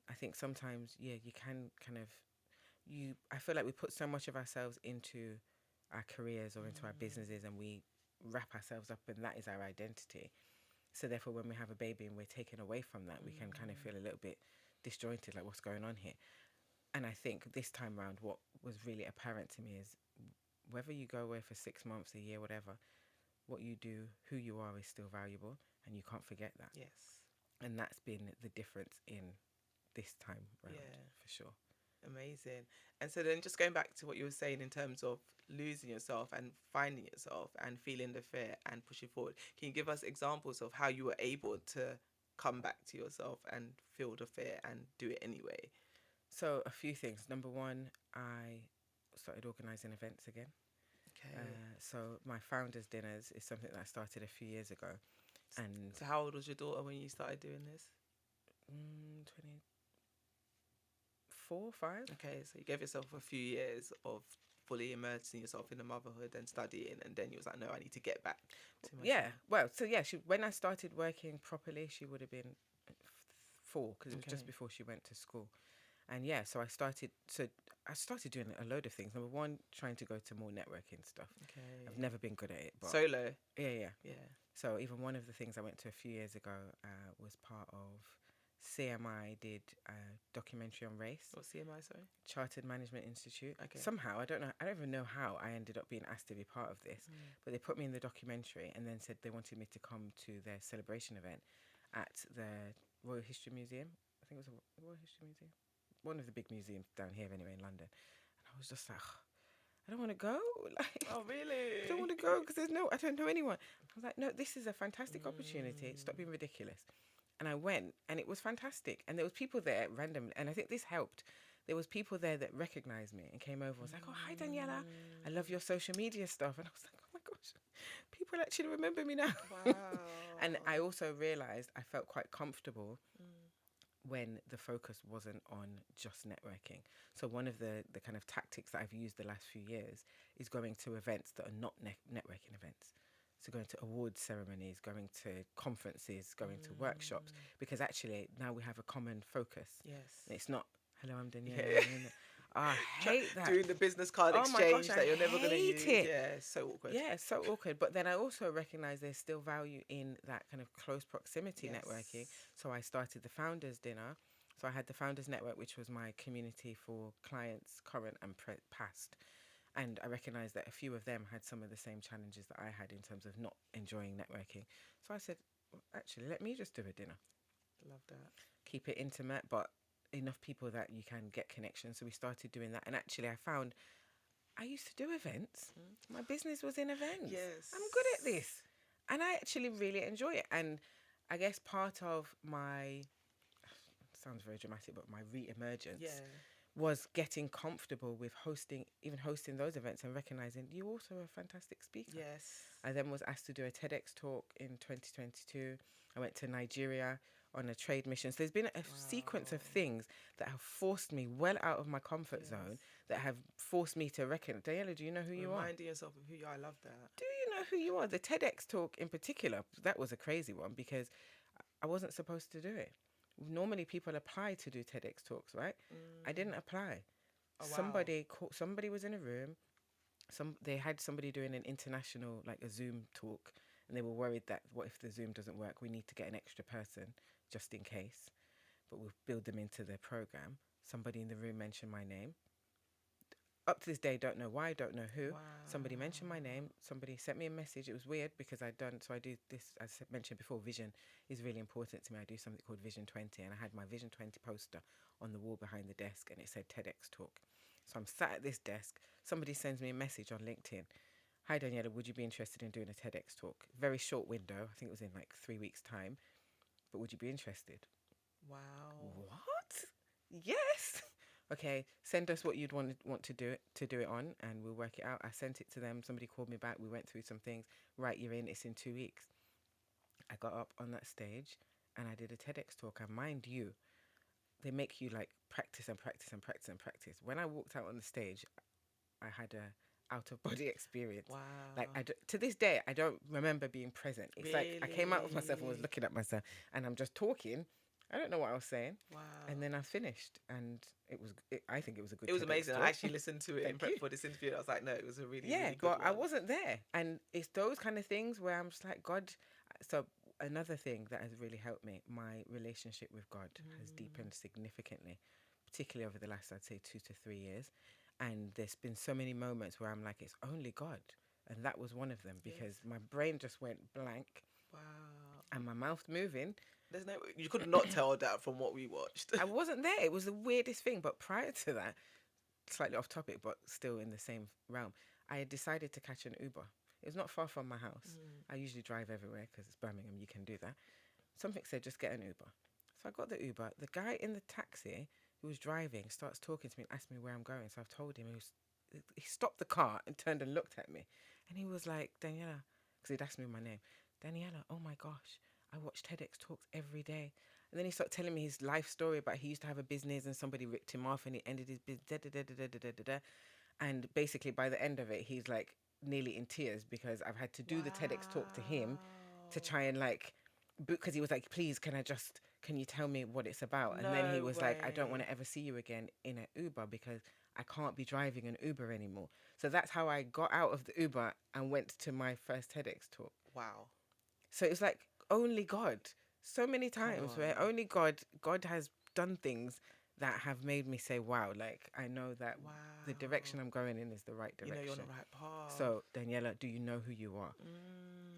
[SPEAKER 1] I think sometimes, you can kind of, I feel like we put so much of ourselves into our careers or into our businesses, and we wrap ourselves up, and that is our identity. So therefore, when we have a baby and we're taken away from that, we can kind of feel a little bit disjointed, like what's going on here. And I think this time around, what was really apparent to me is whether you go away for 6 months, a year, whatever, what you do, who you are is still valuable, and you can't forget that.
[SPEAKER 2] Yes.
[SPEAKER 1] And that's been the difference in this time round, for sure.
[SPEAKER 2] Amazing. And so then just going back to what you were saying in terms of losing yourself and finding yourself and feeling the fear and pushing forward, can you give us examples of how you were able to come back to yourself and feel the fear and do it anyway?
[SPEAKER 1] So a few things. Number one, I started organising events again.
[SPEAKER 2] Okay.
[SPEAKER 1] So my founders dinners is something that I started a few years ago. And
[SPEAKER 2] so how old was your daughter when you started doing this?
[SPEAKER 1] 24, 5.
[SPEAKER 2] Okay, so you gave yourself a few years of fully immersing yourself in the motherhood and studying, and then you was like, no, I need to get back to myself.
[SPEAKER 1] Yeah, well, so yeah, when I started working properly, she would have been 4, because it was just before she went to school. And yeah, so I started doing a load of things. Number one, trying to go to more networking stuff.
[SPEAKER 2] Okay.
[SPEAKER 1] I've never been good at it. But
[SPEAKER 2] solo?
[SPEAKER 1] Yeah. So even one of the things I went to a few years ago was part of CMI did a documentary on race.
[SPEAKER 2] What's CMI, sorry?
[SPEAKER 1] Chartered Management Institute.
[SPEAKER 2] Okay.
[SPEAKER 1] Somehow, I don't even know how I ended up being asked to be part of this, but they put me in the documentary and then said they wanted me to come to their celebration event at the Royal History Museum. I think it was the Royal History Museum. One of the big museums down here anyway in London. And I was just like, I don't want to go. Like,
[SPEAKER 2] oh, really?
[SPEAKER 1] I don't want to go because I don't know anyone. I was like, no, this is a fantastic opportunity. Stop being ridiculous. And I went, and it was fantastic. And there was people there randomly, and I think this helped. There was people there that recognized me and came over and was like, oh, hi, Daniella. I love your social media stuff. And I was like, oh, my gosh, people actually remember me now.
[SPEAKER 2] Wow.
[SPEAKER 1] And I also realized I felt quite comfortable when the focus wasn't on just networking. So one of the kind of tactics that I've used the last few years is going to events that are not networking events. So going to awards ceremonies, going to conferences, going to workshops, because actually now we have a common focus.
[SPEAKER 2] Yes.
[SPEAKER 1] And it's not, hello, I'm Daniella. I hate that.
[SPEAKER 2] Doing the business card exchange that you're never going to use.
[SPEAKER 1] It.
[SPEAKER 2] Yeah, it's so awkward.
[SPEAKER 1] Yeah, it's so awkward. But then I also recognise there's still value in that kind of close proximity networking. So I started the Founders Dinner. So I had the Founders Network, which was my community for clients, current and past. And I recognized that a few of them had some of the same challenges that I had in terms of not enjoying networking. So I said, "Well, actually, let me just do a dinner.
[SPEAKER 2] Love that.
[SPEAKER 1] Keep it intimate, but enough people that you can get connections." So we started doing that. And actually, I found I used to do events. My business was in events.
[SPEAKER 2] Yes.
[SPEAKER 1] I'm good at this. And I actually really enjoy it. And I guess part of my, sounds very dramatic, but my re-emergence
[SPEAKER 2] Yeah.
[SPEAKER 1] was getting comfortable with even hosting those events and recognizing you also are a fantastic speaker.
[SPEAKER 2] Yes.
[SPEAKER 1] I then was asked to do a TEDx talk in 2022. I went to Nigeria on a trade mission. So there's been a sequence of things that have forced me well out of my comfort zone, that have forced me to reckon, Daniella, do you know who you are?
[SPEAKER 2] Reminding yourself of who you are. I love that.
[SPEAKER 1] Do you know who you are? The TEDx talk in particular, that was a crazy one because I wasn't supposed to do it. Normally people apply to do TEDx talks, right? I didn't apply.
[SPEAKER 2] Oh, wow.
[SPEAKER 1] Somebody was in a room. They had somebody doing an international, like a Zoom talk, and they were worried that what if the Zoom doesn't work? We need to get an extra person just in case, but we'll build them into their program. Somebody in the room mentioned my name. Up to this day, don't know why, don't know who.
[SPEAKER 2] Wow.
[SPEAKER 1] Somebody mentioned my name. Somebody sent me a message. It was weird because I do this, as I mentioned before, vision is really important to me. I do something called Vision 20, and I had my Vision 20 poster on the wall behind the desk, and it said TEDx talk. So I'm sat at this desk. Somebody sends me a message on LinkedIn. Hi, Daniella, would you be interested in doing a TEDx talk? Very short window. I think it was in like 3 weeks' time. But would you be interested?
[SPEAKER 2] Wow.
[SPEAKER 1] What? Yes. Okay, send us what you'd want to do it on, and we'll work it out. I sent it to them. Somebody called me back. We went through some things. Right, you're in. It's in 2 weeks. I got up on that stage and I did a TEDx talk. And mind you, they make you like practice and practice and practice and practice. When I walked out on the stage, I had a out of body experience.
[SPEAKER 2] Wow.
[SPEAKER 1] Like to this day, I don't remember being present. It's like I came out of myself and was
[SPEAKER 2] Really?
[SPEAKER 1] looking at myself, and I'm just talking. I don't know what I was saying.
[SPEAKER 2] Wow.
[SPEAKER 1] And then I finished, and I think it was a good.
[SPEAKER 2] It was
[SPEAKER 1] TEDx
[SPEAKER 2] amazing.
[SPEAKER 1] talk.
[SPEAKER 2] I actually listened to it in
[SPEAKER 1] Thank
[SPEAKER 2] prep
[SPEAKER 1] you.
[SPEAKER 2] for this interview. And I was like, no, it was a really,
[SPEAKER 1] Yeah,
[SPEAKER 2] really good
[SPEAKER 1] but I
[SPEAKER 2] one.
[SPEAKER 1] wasn't there, and it's those kind of things where I'm just like, God. So another thing that has really helped me, my relationship with God has deepened significantly, particularly over the last, I'd say, 2 to 3 years. And there's been so many moments where I'm like, it's only God, and that was one of them because my brain just went blank
[SPEAKER 2] Wow.
[SPEAKER 1] and my mouth moving.
[SPEAKER 2] There's no, you could not tell that from what we watched.
[SPEAKER 1] I wasn't there. It was the weirdest thing. But prior to that, slightly off topic, but still in the same realm, I had decided to catch an Uber. It was not far from my house. I usually drive everywhere because it's Birmingham, you can do that. Something said, just get an Uber. So I got the Uber. The guy in the taxi who was driving starts talking to me and asked me where I'm going. So I've told him. He stopped the car and turned and looked at me. And he was like, Daniella, because he'd asked me my name. Daniella, oh my gosh, I watch TEDx talks every day. And then he started telling me his life story about he used to have a business and somebody ripped him off and he ended his business. And basically by the end of it, he's like nearly in tears because I've had to do the TEDx talk to him to try and like, because he was like, please, can you tell me what it's about? And then he
[SPEAKER 2] No
[SPEAKER 1] was like, I don't want
[SPEAKER 2] way.
[SPEAKER 1] to ever see you again in an Uber because I can't be driving an Uber anymore. So that's how I got out of the Uber and went to my first TEDx talk.
[SPEAKER 2] Wow.
[SPEAKER 1] So it's like only God. So many
[SPEAKER 2] Come
[SPEAKER 1] times
[SPEAKER 2] on.
[SPEAKER 1] where only God has done things that have made me say, wow, like I know that
[SPEAKER 2] Wow.
[SPEAKER 1] the direction I'm going in is the right
[SPEAKER 2] You
[SPEAKER 1] direction.
[SPEAKER 2] know you're on the right path.
[SPEAKER 1] So Daniella, do you know who you are?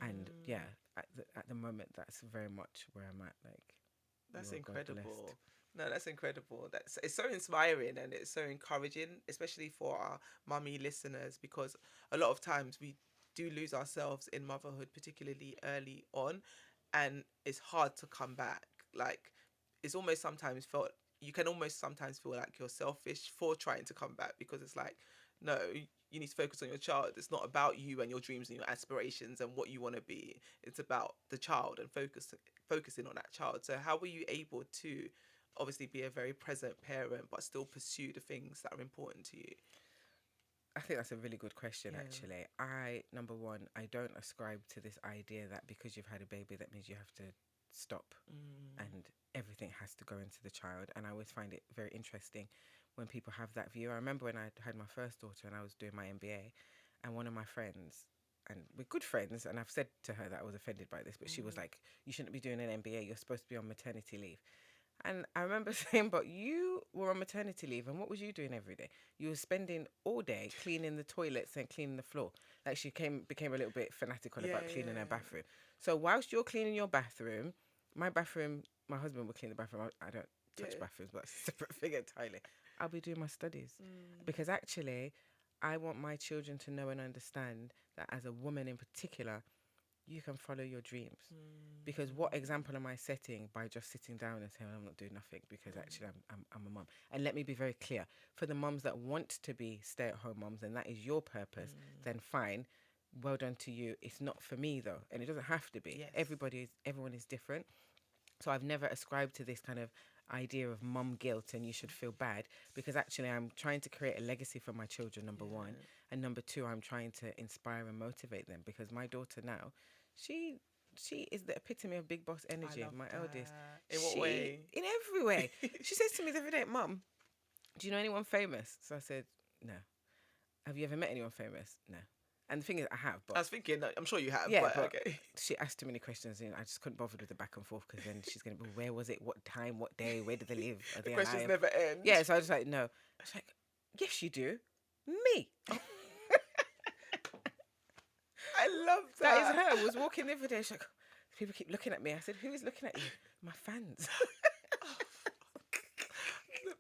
[SPEAKER 1] And yeah, at the moment, that's very much where I'm at. Like,
[SPEAKER 2] That's
[SPEAKER 1] you are God
[SPEAKER 2] incredible.
[SPEAKER 1] blessed.
[SPEAKER 2] No, that's incredible. It's so inspiring and it's so encouraging, especially for our mummy listeners, because a lot of times we do lose ourselves in motherhood, particularly early on, and it's hard to come back. Like it's almost sometimes felt you can almost sometimes feel like you're selfish for trying to come back because it's like, no, you need to focus on your child. It's not about you and your dreams and your aspirations and what you want to be. It's about the child and focusing on that child. So how were you able to obviously be a very present parent but still pursue the things that are important to you?
[SPEAKER 1] I think that's a really good question,
[SPEAKER 2] Yeah.
[SPEAKER 1] actually. Number one, I don't ascribe to this idea that because you've had a baby, that means you have to stop and everything has to go into the child. And I always find it very interesting when people have that view. I remember when I had my first daughter and I was doing my MBA, and one of my friends, and we're good friends, and I've said to her that I was offended by this, but she was like, you shouldn't be doing an MBA, you're supposed to be on maternity leave. And I remember saying, but you were on maternity leave, and what was you doing every day? You were spending all day cleaning the toilets and cleaning the floor. Like she became a little bit fanatical
[SPEAKER 2] Yeah,
[SPEAKER 1] about cleaning her
[SPEAKER 2] yeah.
[SPEAKER 1] bathroom. So whilst you're cleaning your bathroom, my bathroom, my husband will clean the bathroom. I don't touch
[SPEAKER 2] Yeah.
[SPEAKER 1] bathrooms, but that's a separate thing entirely. I'll be doing my studies
[SPEAKER 2] Mm.
[SPEAKER 1] because actually, I want my children to know and understand that as a woman in particular, you can follow your dreams. Because what example am I setting by just sitting down and saying I'm not doing nothing? Because actually I'm a mum. And let me be very clear: for the mums that want to be stay-at-home mums and that is your purpose, then fine, well done to you. It's not for me though, and it doesn't have to be.
[SPEAKER 2] Yes.
[SPEAKER 1] Everyone is different. So I've never ascribed to this kind of idea of mum guilt and you should feel bad, because actually I'm trying to create a legacy for my children, number one, and number two, I'm trying to inspire and motivate them, because my daughter now, she she is the epitome of big boss
[SPEAKER 2] I
[SPEAKER 1] energy.
[SPEAKER 2] love
[SPEAKER 1] My
[SPEAKER 2] that.
[SPEAKER 1] eldest,
[SPEAKER 2] In what way?
[SPEAKER 1] in every way. She says to me the other day, Mum, do you know anyone famous? So I said, no. Have you ever met anyone famous? No. And the thing is, I have,
[SPEAKER 2] I
[SPEAKER 1] but
[SPEAKER 2] was thinking, I'm sure you have,
[SPEAKER 1] yeah,
[SPEAKER 2] but
[SPEAKER 1] but
[SPEAKER 2] okay.
[SPEAKER 1] she asked too many questions and I just couldn't bother with the back and forth, because then she's going to be, where was it? What time? What day? Where did they live? Are
[SPEAKER 2] The
[SPEAKER 1] they
[SPEAKER 2] questions
[SPEAKER 1] alive?
[SPEAKER 2] never end.
[SPEAKER 1] Yeah, so I was like, no. She's like, yes, you do. Me.
[SPEAKER 2] I love
[SPEAKER 1] That is
[SPEAKER 2] that.
[SPEAKER 1] her. I was walking the other day. She's like, people keep looking at me. I said, who is looking at you? My fans.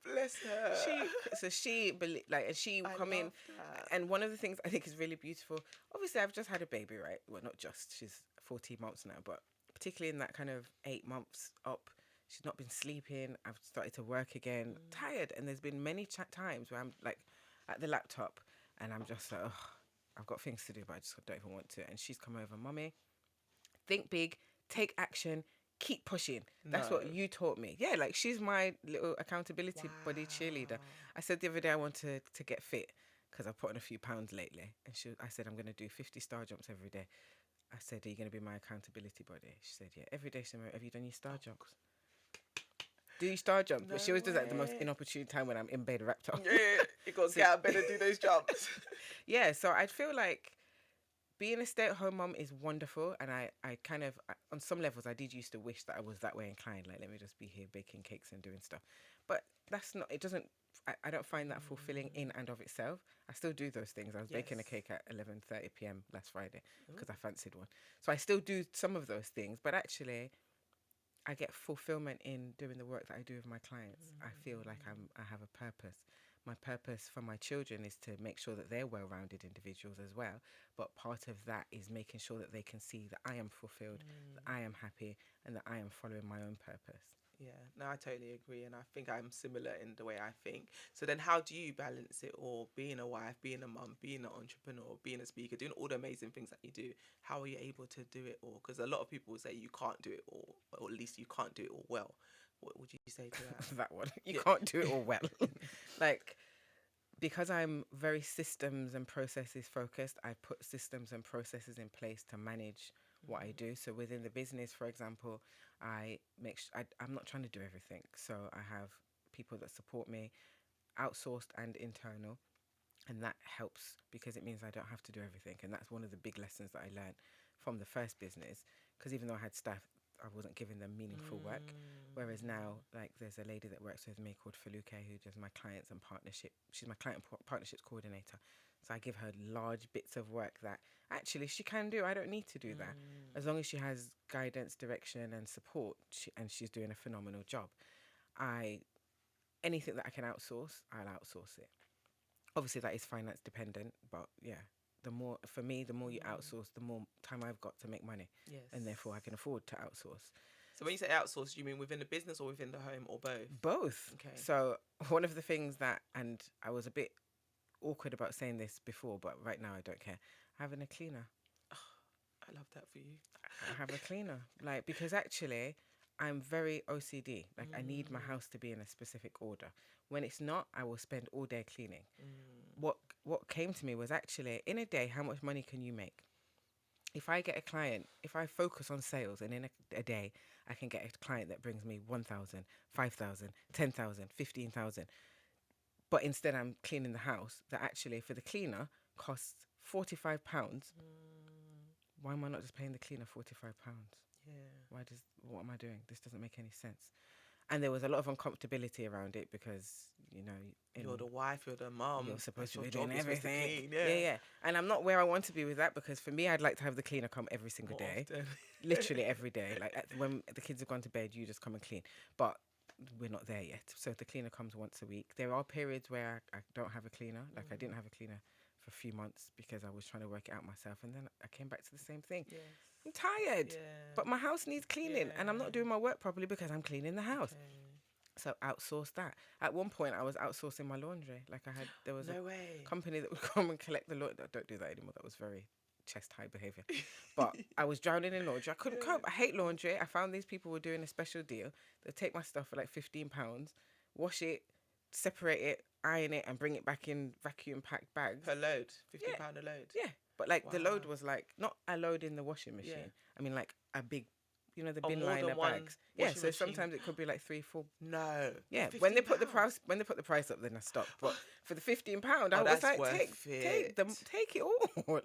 [SPEAKER 2] Bless her.
[SPEAKER 1] And she
[SPEAKER 2] I
[SPEAKER 1] come in,
[SPEAKER 2] love that.
[SPEAKER 1] and one of the things I think is really beautiful. Obviously, I've just had a baby, right? Well, not just. She's 14 months now, but particularly in that kind of 8 months up, she's not been sleeping. I've started to work again, tired, and there's been many times where I'm like at the laptop, and I'm just like, oh, I've got things to do, but I just don't even want to. And she's come over, Mummy, think big, take action, keep pushing. That's
[SPEAKER 2] No.
[SPEAKER 1] what you taught me. Yeah, like she's my little accountability buddy cheerleader. I said the other day I want to get fit because I've put on a few pounds lately. And I said, I'm going to do 50 star jumps every day. I said, are you going to be my accountability buddy? She said, yeah. Every day, she said, have you done your star jumps? Do you star jumps?
[SPEAKER 2] No
[SPEAKER 1] But she always does that at the most
[SPEAKER 2] way.
[SPEAKER 1] inopportune time when I'm in bed wrapped up.
[SPEAKER 2] Yeah, you got to get out of bed and do those jumps.
[SPEAKER 1] Yeah, so I feel like being a stay-at-home mum is wonderful, and I kind of, on some levels, I did used to wish that I was that way inclined. Like, let me just be here baking cakes and doing stuff. But that's not. It doesn't. I don't find that fulfilling in and of itself. I still do those things. I was baking a
[SPEAKER 2] Yes.
[SPEAKER 1] cake at 11:30 p.m. last Friday because I fancied one. So I still do some of those things, but actually, I get fulfillment in doing the work that I do with my clients. I feel like I have a purpose. My purpose for my children is to make sure that they're well-rounded individuals as well. But part of that is making sure that they can see that I am fulfilled, that I am happy, and that I am following my own purpose.
[SPEAKER 2] Yeah, no, I totally agree, and I think I'm similar in the way I think. So then, how do you balance it all? Being a wife, being a mum, being an entrepreneur, being a speaker, doing all the amazing things that you do. How are you able to do it all? Because a lot of people say you can't do it all, or at least you can't do it all well. What would you say to that?
[SPEAKER 1] That one. You
[SPEAKER 2] Yeah.
[SPEAKER 1] can't do it all well. Like, because I'm very systems and processes focused, I put systems and processes in place to manage what I do. So within the business, for example, I'm not trying to do everything. So I have people that support me, outsourced and internal. And that helps because it means I don't have to do everything. And that's one of the big lessons that I learned from the first business. Because even though I had staff, I wasn't giving them meaningful work. Whereas now, like, there's a lady that works with me called Feluke who does my clients and partnership. She's my client partnerships coordinator. So I give her large bits of work that actually she can do. I don't need to do that. As long as she has guidance, direction and support, and she's doing a phenomenal job. Anything that I can outsource, I'll outsource it. Obviously that is finance dependent, but yeah, the more you outsource, the more time I've got to make money.
[SPEAKER 2] Yes.
[SPEAKER 1] And therefore I can afford to outsource.
[SPEAKER 2] So when you say outsource, do you mean within the business or within the home or both?
[SPEAKER 1] Both.
[SPEAKER 2] Okay.
[SPEAKER 1] So one of the things that, and I was a bit awkward about saying this before, but right now I don't care, having a cleaner.
[SPEAKER 2] I love that for you.
[SPEAKER 1] I have a cleaner, like, because actually I'm very OCD. Like, I need my house to be in a specific order. When it's not, I will spend all day cleaning. What came to me was actually, in a day, how much money can you make? If I get a client, if I focus on sales and in a day, I can get a client that brings me 1,000, 5,000, 10,000, 15,000. But instead I'm cleaning the house that actually for the cleaner costs £45. Why am I not just paying the cleaner £45?
[SPEAKER 2] Yeah.
[SPEAKER 1] What am I doing? This doesn't make any sense. And there was a lot of uncomfortability around it because,
[SPEAKER 2] You're the wife, you're the mum.
[SPEAKER 1] you're supposed
[SPEAKER 2] That's
[SPEAKER 1] to
[SPEAKER 2] your
[SPEAKER 1] be
[SPEAKER 2] job.
[SPEAKER 1] doing
[SPEAKER 2] You're supposed to
[SPEAKER 1] everything.
[SPEAKER 2] clean. Yeah.
[SPEAKER 1] And I'm not where I want to be with that, because for me, I'd like to have the cleaner come every single
[SPEAKER 2] More
[SPEAKER 1] day.
[SPEAKER 2] often.
[SPEAKER 1] Literally every day. Like when the kids have gone to bed, you just come and clean. But we're not there yet. So the cleaner comes once a week. There are periods where I don't have a cleaner. Like I didn't have a cleaner for a few months because I was trying to work it out myself. And then I came back to the same thing.
[SPEAKER 2] Yes.
[SPEAKER 1] I'm tired.
[SPEAKER 2] Yeah.
[SPEAKER 1] But my house needs cleaning, and I'm not doing my work properly because I'm cleaning the house.
[SPEAKER 2] Okay.
[SPEAKER 1] So outsource that. At one point, I was outsourcing my laundry. Like there was
[SPEAKER 2] No
[SPEAKER 1] a
[SPEAKER 2] way.
[SPEAKER 1] company that would come and collect the laundry. I don't do that anymore. That was very chest high behavior. But I was drowning in laundry. I couldn't cope. I hate laundry. I found these people were doing a special deal. They'll take my stuff for like £15, wash it, separate it, iron it, and bring it back in vacuum packed bags.
[SPEAKER 2] Per load. £15 a load.
[SPEAKER 1] Yeah. But like the load
[SPEAKER 2] Wow.
[SPEAKER 1] was like not a load in the washing machine.
[SPEAKER 2] Yeah.
[SPEAKER 1] I mean like a big, the
[SPEAKER 2] Oh,
[SPEAKER 1] bin
[SPEAKER 2] more
[SPEAKER 1] liner
[SPEAKER 2] than one
[SPEAKER 1] bags. Yeah.
[SPEAKER 2] washing
[SPEAKER 1] So
[SPEAKER 2] machine.
[SPEAKER 1] sometimes it could be like 3-4.
[SPEAKER 2] No.
[SPEAKER 1] Yeah. When they put the
[SPEAKER 2] £15.
[SPEAKER 1] price up, then I stopped. But for the £15, I was
[SPEAKER 2] that's
[SPEAKER 1] like,
[SPEAKER 2] worth
[SPEAKER 1] take it all.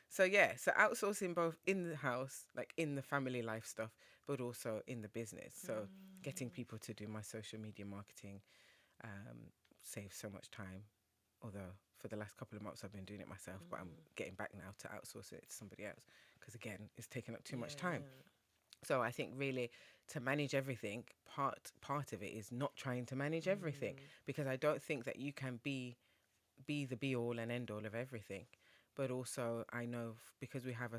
[SPEAKER 1] So yeah. So outsourcing both in the house, like in the family life stuff, but also in the business. So getting people to do my social media marketing saves so much time. Although for the last couple of months I've been doing it myself, but I'm getting back now to outsource it to somebody else because again, it's taking up too much time. So I think really to manage everything, part of it is not trying to manage everything, because I don't think that you can be the be all and end all of everything. But also I know because we have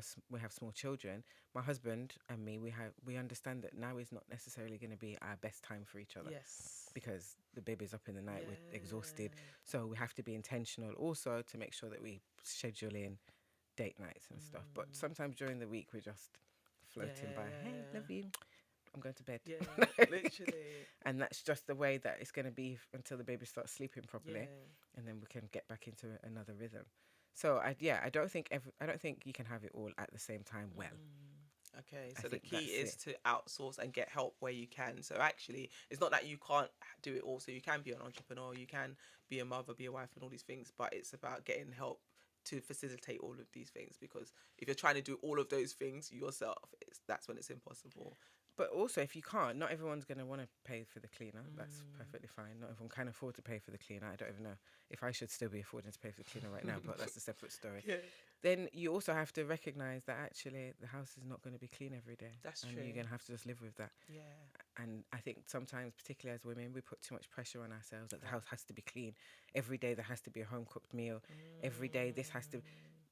[SPEAKER 1] small children, my husband and me, we understand that now is not necessarily going to be our best time for each other.
[SPEAKER 2] Yes.
[SPEAKER 1] Because the baby's up in the night, we're exhausted. So we have to be intentional also to make sure that we schedule in date nights and stuff. But sometimes during the week we're just floating by. Hey, love you. I'm going to bed.
[SPEAKER 2] Yeah, literally.
[SPEAKER 1] And that's just the way that it's going to be until the baby starts sleeping properly, and then we can get back into another rhythm. So I don't think you can have it all at the same time. Well,
[SPEAKER 2] okay.
[SPEAKER 1] I
[SPEAKER 2] So the
[SPEAKER 1] think
[SPEAKER 2] key
[SPEAKER 1] that's
[SPEAKER 2] is to outsource and get help where you can. So actually, it's not that you can't do it all. So you can be an entrepreneur, you can be a mother, be a wife, and all these things. But it's about getting help to facilitate all of these things, because if you're trying to do all of those things yourself, that's when it's impossible.
[SPEAKER 1] But also, if you can't, not everyone's going to want to pay for the cleaner. That's perfectly fine. Not everyone can afford to pay for the cleaner. I don't even know if I should still be affording to pay for the cleaner right now, but that's a separate story.
[SPEAKER 2] Yeah.
[SPEAKER 1] Then you also have to recognise that actually the house is not going to be clean every day.
[SPEAKER 2] That's
[SPEAKER 1] and
[SPEAKER 2] true.
[SPEAKER 1] You're going to have to just live with that.
[SPEAKER 2] Yeah.
[SPEAKER 1] And I think sometimes, particularly as women, we put too much pressure on ourselves that the house has to be clean. Every day there has to be a home-cooked meal. Every day this has to...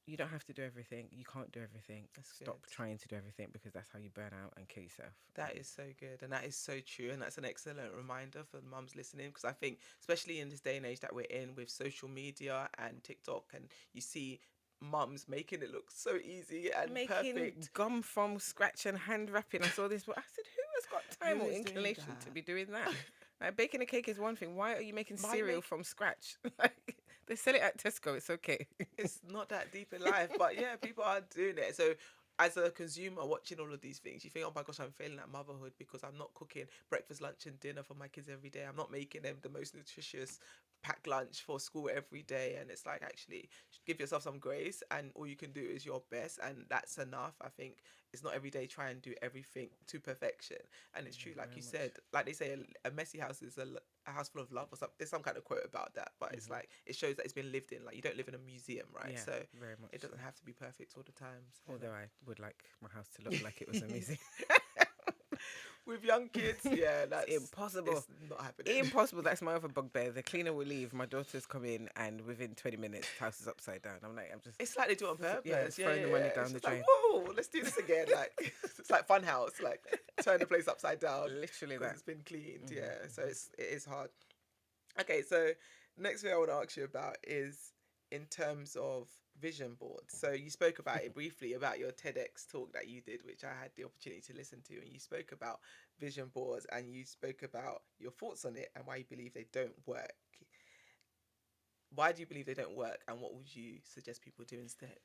[SPEAKER 1] You don't have to do everything. You can't do everything. Stop trying to do everything, because that's how you burn out and kill yourself.
[SPEAKER 2] That is so good, and that is so true, and that's an excellent reminder for mums listening, because I think especially in this day and age that we're in with social media and TikTok, and you see mums making it look so easy and
[SPEAKER 1] making
[SPEAKER 2] perfect.
[SPEAKER 1] Gum from scratch and hand wrapping. I saw this, but I said, who has got time
[SPEAKER 2] Who
[SPEAKER 1] or
[SPEAKER 2] is doing
[SPEAKER 1] inclination
[SPEAKER 2] that?
[SPEAKER 1] to be doing that? Like, baking a cake is one thing. Why are you making cereal from scratch? Like, they sell it at Tesco. It's okay.
[SPEAKER 2] It's not that deep in life, but yeah, people are doing it. So as a consumer watching all of these things, you think, oh my gosh, I'm failing at motherhood because I'm not cooking breakfast, lunch and dinner for my kids every day. I'm not making them the most nutritious packed lunch for school every day. And it's like, actually give yourself some grace, and all you can do is your best, and that's enough. I think it's not every day try and do everything to perfection. And it's true, like you said, like they say, a messy house is a house full of love, or something. There's some kind of quote about that, but it's like, it shows that it's been lived in. Like, you don't live in a museum, right?
[SPEAKER 1] Yeah,
[SPEAKER 2] so
[SPEAKER 1] very much
[SPEAKER 2] it doesn't
[SPEAKER 1] so.
[SPEAKER 2] have to be perfect all the time. So.
[SPEAKER 1] Although I would like my house to look like it was amazing.
[SPEAKER 2] With young kids, yeah, that's
[SPEAKER 1] impossible.
[SPEAKER 2] It's not happening.
[SPEAKER 1] Impossible. That's my other bugbear. The cleaner will leave. My daughters come in, and within 20 minutes, the house is upside down. I'm just.
[SPEAKER 2] It's like they do it on purpose.
[SPEAKER 1] Throwing the money down
[SPEAKER 2] It's
[SPEAKER 1] the
[SPEAKER 2] just
[SPEAKER 1] drain.
[SPEAKER 2] like, whoa, let's do this again. Like, it's like Fun House. Like, turn the place upside down.
[SPEAKER 1] Literally
[SPEAKER 2] 'cause
[SPEAKER 1] that.
[SPEAKER 2] it's been cleaned. Yeah, so it is hard. Okay, so next thing I want to ask you about is in terms of vision boards. So you spoke about it briefly about your TEDx talk that you did, which I had the opportunity to listen to, and you spoke about vision boards and you spoke about your thoughts on it and why you believe they don't work. Why do you believe they don't work, and what would you suggest people do instead?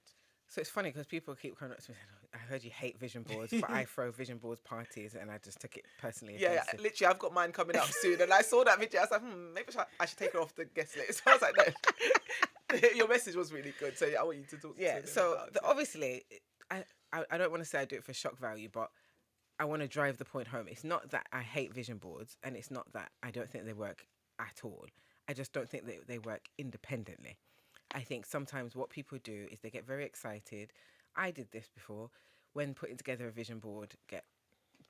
[SPEAKER 1] So it's funny because people keep coming up to me saying, I heard you hate vision boards, but I throw vision boards parties, and I just took it personally.
[SPEAKER 2] Yeah, literally, I've got mine coming up soon, and I saw that video. I was like, maybe I should take her off the guest list. So I was like, no. Your message was really good, so I want you to talk.
[SPEAKER 1] Yeah,
[SPEAKER 2] to them
[SPEAKER 1] so
[SPEAKER 2] about it.
[SPEAKER 1] obviously, I don't want to say I do it for shock value, but I want to drive the point home. It's not that I hate vision boards, and it's not that I don't think they work at all. I just don't think they work independently. I think sometimes what people do is they get very excited. I did this before when putting together a vision board,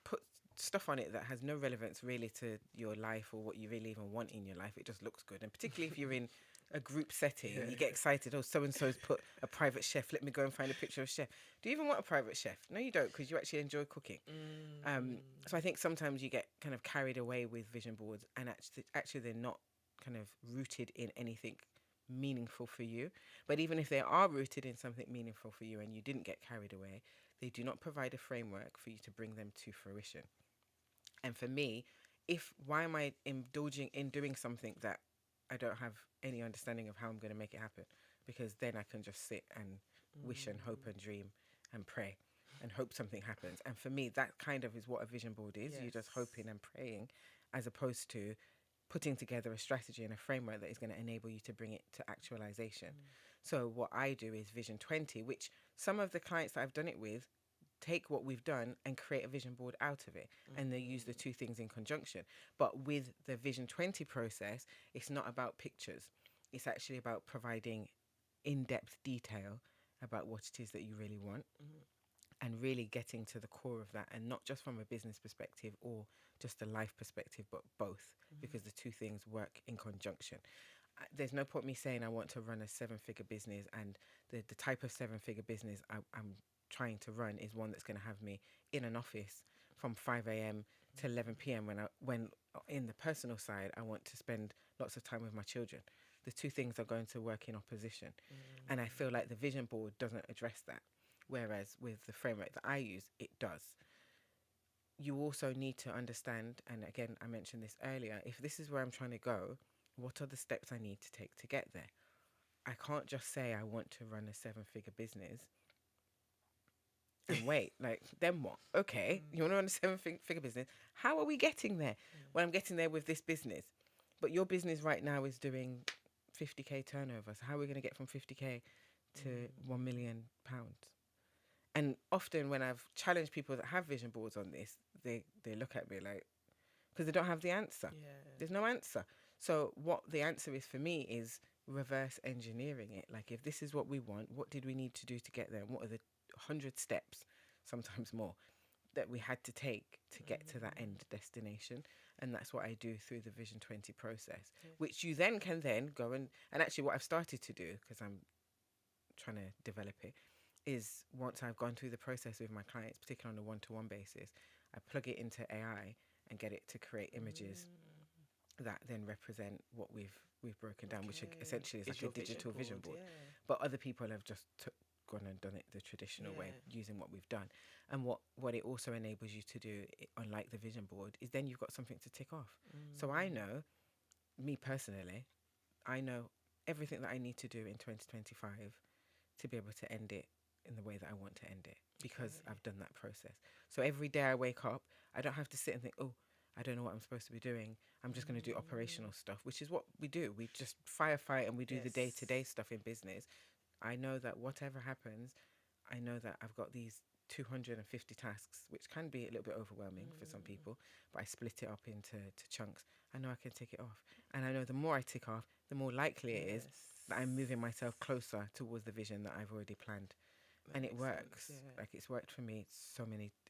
[SPEAKER 1] put stuff on it that has no relevance really to your life or what you really even want in your life. It just looks good. And particularly if you're in a group setting, you get excited. Oh, so-and-so's put a private chef. Let me go and find a picture of a chef. Do you even want a private chef? No, you don't, because you actually enjoy cooking. So I think sometimes you get kind of carried away with vision boards, and actually they're not kind of rooted in anything meaningful for you. But even if they are rooted in something meaningful for you and you didn't get carried away, they do not provide a framework for you to bring them to fruition. And for me, why am I indulging in doing something that I don't have any understanding of how I'm going to make it happen? Because then I can just sit and wish and hope and dream and pray and hope something happens. And for me, that kind of is what a vision board is. Yes. You're just hoping and praying, as opposed to putting together a strategy and a framework that is going to enable you to bring it to actualization. So what I do is Vision 20, which some of the clients that I've done it with take what we've done and create a vision board out of it, and they use the two things in conjunction. But with the Vision 20 process, it's not about pictures. It's actually about providing in-depth detail about what it is that you really want, and really getting to the core of that, and not just from a business perspective or just a life perspective, but both, because the two things work in conjunction. There's no point me saying I want to run a 7-figure business, and the type of 7-figure business I'm trying to run is one that's going to have me in an office from 5 a.m. to 11 p.m. when in the personal side, I want to spend lots of time with my children. The two things are going to work in opposition. And I feel like the vision board doesn't address that. Whereas with the framework that I use, it does. You also need to understand, and again, I mentioned this earlier, if this is where I'm trying to go, what are the steps I need to take to get there? I can't just say I want to run a 7-figure business and wait, like, then what? Okay, you want to run a 7-figure business. How are we getting there? Well, I'm getting there with this business. But your business right now is doing 50k turnover. So how are we going to get from 50k to £1 million? And often when I've challenged people that have vision boards on this, they look at me like, because they don't have the answer. There's no answer. So what the answer is for me is reverse engineering it. Like, if this is what we want, what did we need to do to get there? And what are the 100 steps, sometimes more, that we had to take to get to that end destination? And that's what I do through the Vision 20 process, which you then can go and actually what I've started to do, because I'm trying to develop it, is once I've gone through the process with my clients, particularly on a one-to-one basis, I plug it into AI and get it to create images that then represent what we've broken down, which essentially is like a digital vision board. But other people have just gone and done it the traditional way, using what we've done. And what it also enables you to do, unlike the vision board, is then you've got something to tick off. So I know, me personally, I know everything that I need to do in 2025 to be able to end it in the way that I want to end it, because I've done that process. So every day I wake up, I don't have to sit and think, oh, I don't know what I'm supposed to be doing. I'm just going to do operational stuff, which is what we do. We just firefight and we do the day-to-day stuff in business. I know that whatever happens, I know that I've got these 250 tasks, which can be a little bit overwhelming for some people, but I split it up into chunks. I know I can tick it off. And I know the more I tick off, the more likely it is that I'm moving myself closer towards the vision that I've already planned. And it works. Like, it's worked for me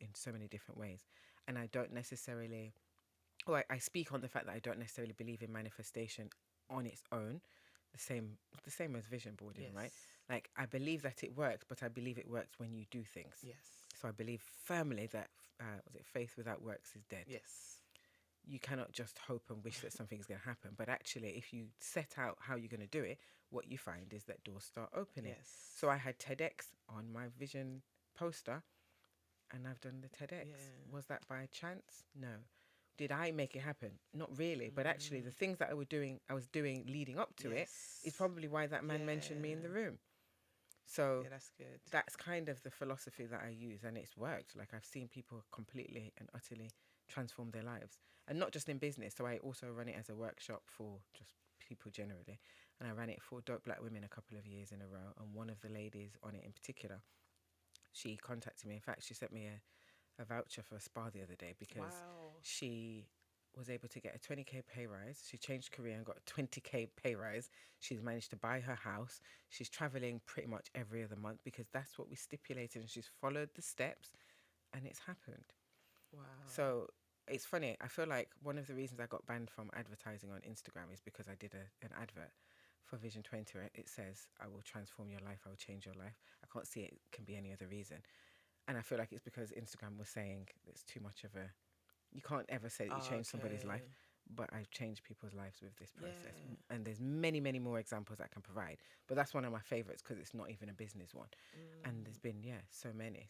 [SPEAKER 1] in so many different ways. And I don't necessarily, I speak on the fact that I don't necessarily believe in manifestation on its own, the same as vision boarding, right? Like, I believe that it works, but I believe it works when you do things. So I believe firmly that faith without works is dead. You cannot just hope and wish that something's going to happen. But actually, if you set out how you're going to do it, what you find is that doors start opening. So I had TEDx on my vision poster, and I've done the TEDx. Was that by chance? No. Did I make it happen? Not really. But actually, the things that I was doing leading up to it is probably why that man mentioned me in the room. So
[SPEAKER 2] that's good.
[SPEAKER 1] That's kind of the philosophy that I use, and it's worked. Like, I've seen people completely and utterly transform their lives, and not just in business. So I also run it as a workshop for just people generally, and I ran it for dope black women a couple of years in a row. And one of the ladies on it in particular, she contacted me. In fact, she sent me a voucher for a spa the other day because
[SPEAKER 2] Wow.
[SPEAKER 1] she was able to get a 20k pay rise. She changed career and got a 20k pay rise. She's managed to buy her house. She's traveling pretty much every other month because that's what we stipulated, and she's followed the steps, and it's happened.
[SPEAKER 2] Wow.
[SPEAKER 1] So it's funny. I feel like one of the reasons I got banned from advertising on Instagram is because I did an advert for Vision 20 where it says, I will transform your life, I will change your life. I can't see it can be any other reason. And I feel like it's because Instagram was saying it's too much of a, you can't ever say that you change somebody's life,
[SPEAKER 2] Okay.
[SPEAKER 1] but I've changed people's lives with this process.
[SPEAKER 2] Yeah.
[SPEAKER 1] And there's many, many more examples I can provide. But that's one of my favorites because it's not even a business one. And there's been, so many.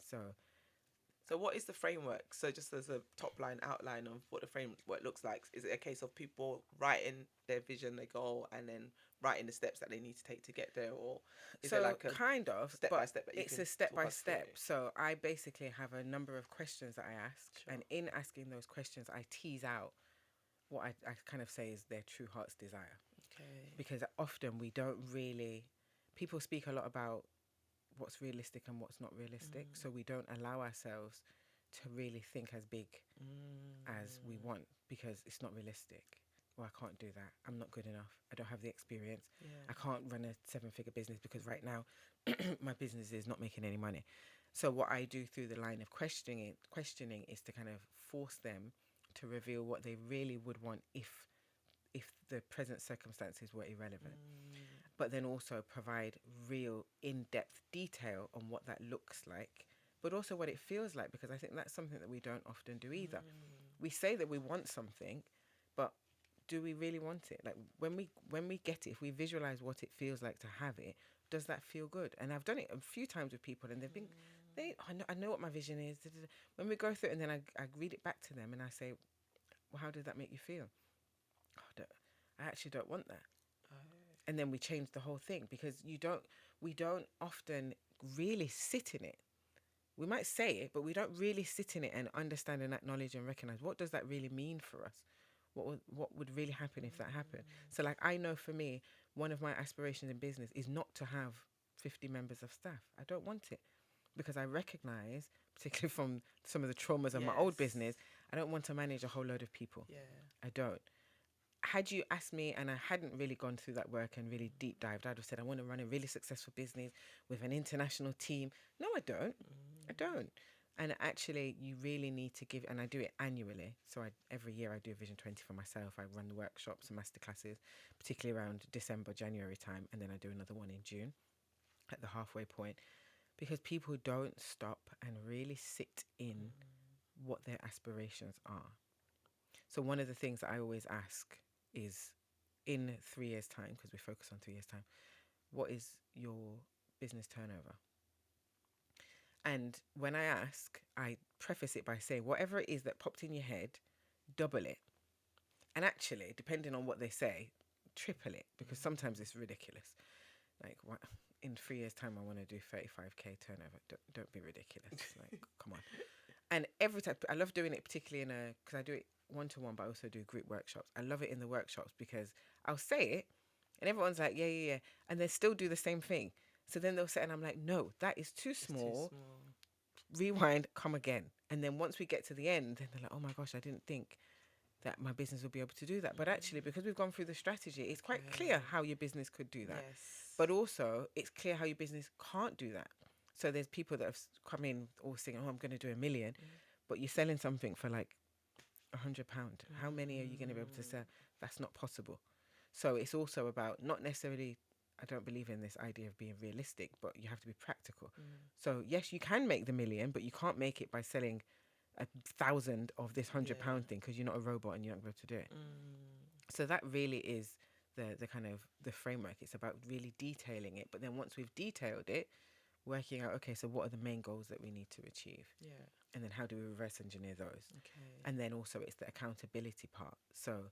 [SPEAKER 2] So what is the framework? So just as a top line outline of what the framework looks like, is it a case of people writing their vision, their goal, and then writing the steps that they need to take to get there, or is it like a
[SPEAKER 1] kind of
[SPEAKER 2] step by step that you
[SPEAKER 1] it's
[SPEAKER 2] can
[SPEAKER 1] a step
[SPEAKER 2] talk
[SPEAKER 1] by
[SPEAKER 2] us through?
[SPEAKER 1] step. So I basically have a number of questions that I ask,
[SPEAKER 2] Sure.
[SPEAKER 1] and in asking those questions, I tease out what I kind of say is their true heart's desire.
[SPEAKER 2] Okay.
[SPEAKER 1] Because often we don't really, people speak a lot about what's realistic and what's not realistic. So we don't allow ourselves to really think as big as we want because it's not realistic. Well, I can't do that. I'm not good enough. I don't have the experience.
[SPEAKER 2] Yeah.
[SPEAKER 1] I can't run a 7-figure business because right now my business is not making any money. So what I do through the line of questioning is to kind of force them to reveal what they really would want if the present circumstances were irrelevant. But then also provide real in-depth detail on what that looks like, but also what it feels like, because I think that's something that we don't often do either. We say that we want something, but do we really want it? Like when we get it, if we visualize what it feels like to have it, does that feel good? And I've done it a few times with people, and they've been, I know what my vision is. When we go through it, and then I read it back to them, and I say, well, how does that make you feel? I actually don't want that. And then we change the whole thing because we don't often really sit in it. We might say it, but we don't really sit in it and understand and acknowledge and recognize what does that really mean for us? What would really happen if that happened? So like, I know for me, one of my aspirations in business is not to have 50 members of staff. I don't want it because I recognize, particularly from some of the traumas of my old business, I don't want to manage a whole load of people.
[SPEAKER 2] Yeah.
[SPEAKER 1] I don't. Had you asked me and I hadn't really gone through that work and really deep dived, I'd have said, I want to run a really successful business with an international team. No, I don't. I don't. And actually, you really need to give, and I do it annually. So every year I do Vision 20 for myself. I run the workshops and masterclasses, particularly around December, January time. And then I do another one in June at the halfway point, because people don't stop and really sit in what their aspirations are. So one of the things that I always ask is, in 3 years' time, because we focus on 3 years' time, what is your business turnover? And when I ask, I preface it by saying, whatever it is that popped in your head, double it. And actually, depending on what they say, triple it, because sometimes it's ridiculous. Like, what, in 3 years' time, I want to do 35k turnover. Don't be ridiculous. Like, come on. And every time, I love doing it, particularly because I do it one-to-one, but I also do group workshops. I love it in the workshops because I'll say it and everyone's like, yeah. And they still do the same thing. So then they'll say, and I'm like, no, that is too small. Rewind, come again. And then once we get to the end, then they're like, oh my gosh, I didn't think that my business would be able to do that. But actually, because we've gone through the strategy, it's quite clear how your business could do that.
[SPEAKER 2] Yes.
[SPEAKER 1] But also, it's clear how your business can't do that. So there's people that have come in all saying, oh, I'm going to do 1 million, but you're selling something for like £100. How many are you going to be able to sell? That's not possible. So it's also about not necessarily, I don't believe in this idea of being realistic, but you have to be practical. So yes, you can make the 1 million, but you can't make it by selling 1,000 of this £100 thing, because you're not a robot and you're not going to be able to do it. So that really is the kind of the framework. It's about really detailing it. But then once we've detailed it, working out, okay, so what are the main goals that we need to achieve?
[SPEAKER 2] Yeah.
[SPEAKER 1] And then how do we reverse engineer those?
[SPEAKER 2] Okay.
[SPEAKER 1] And then also it's the accountability part. So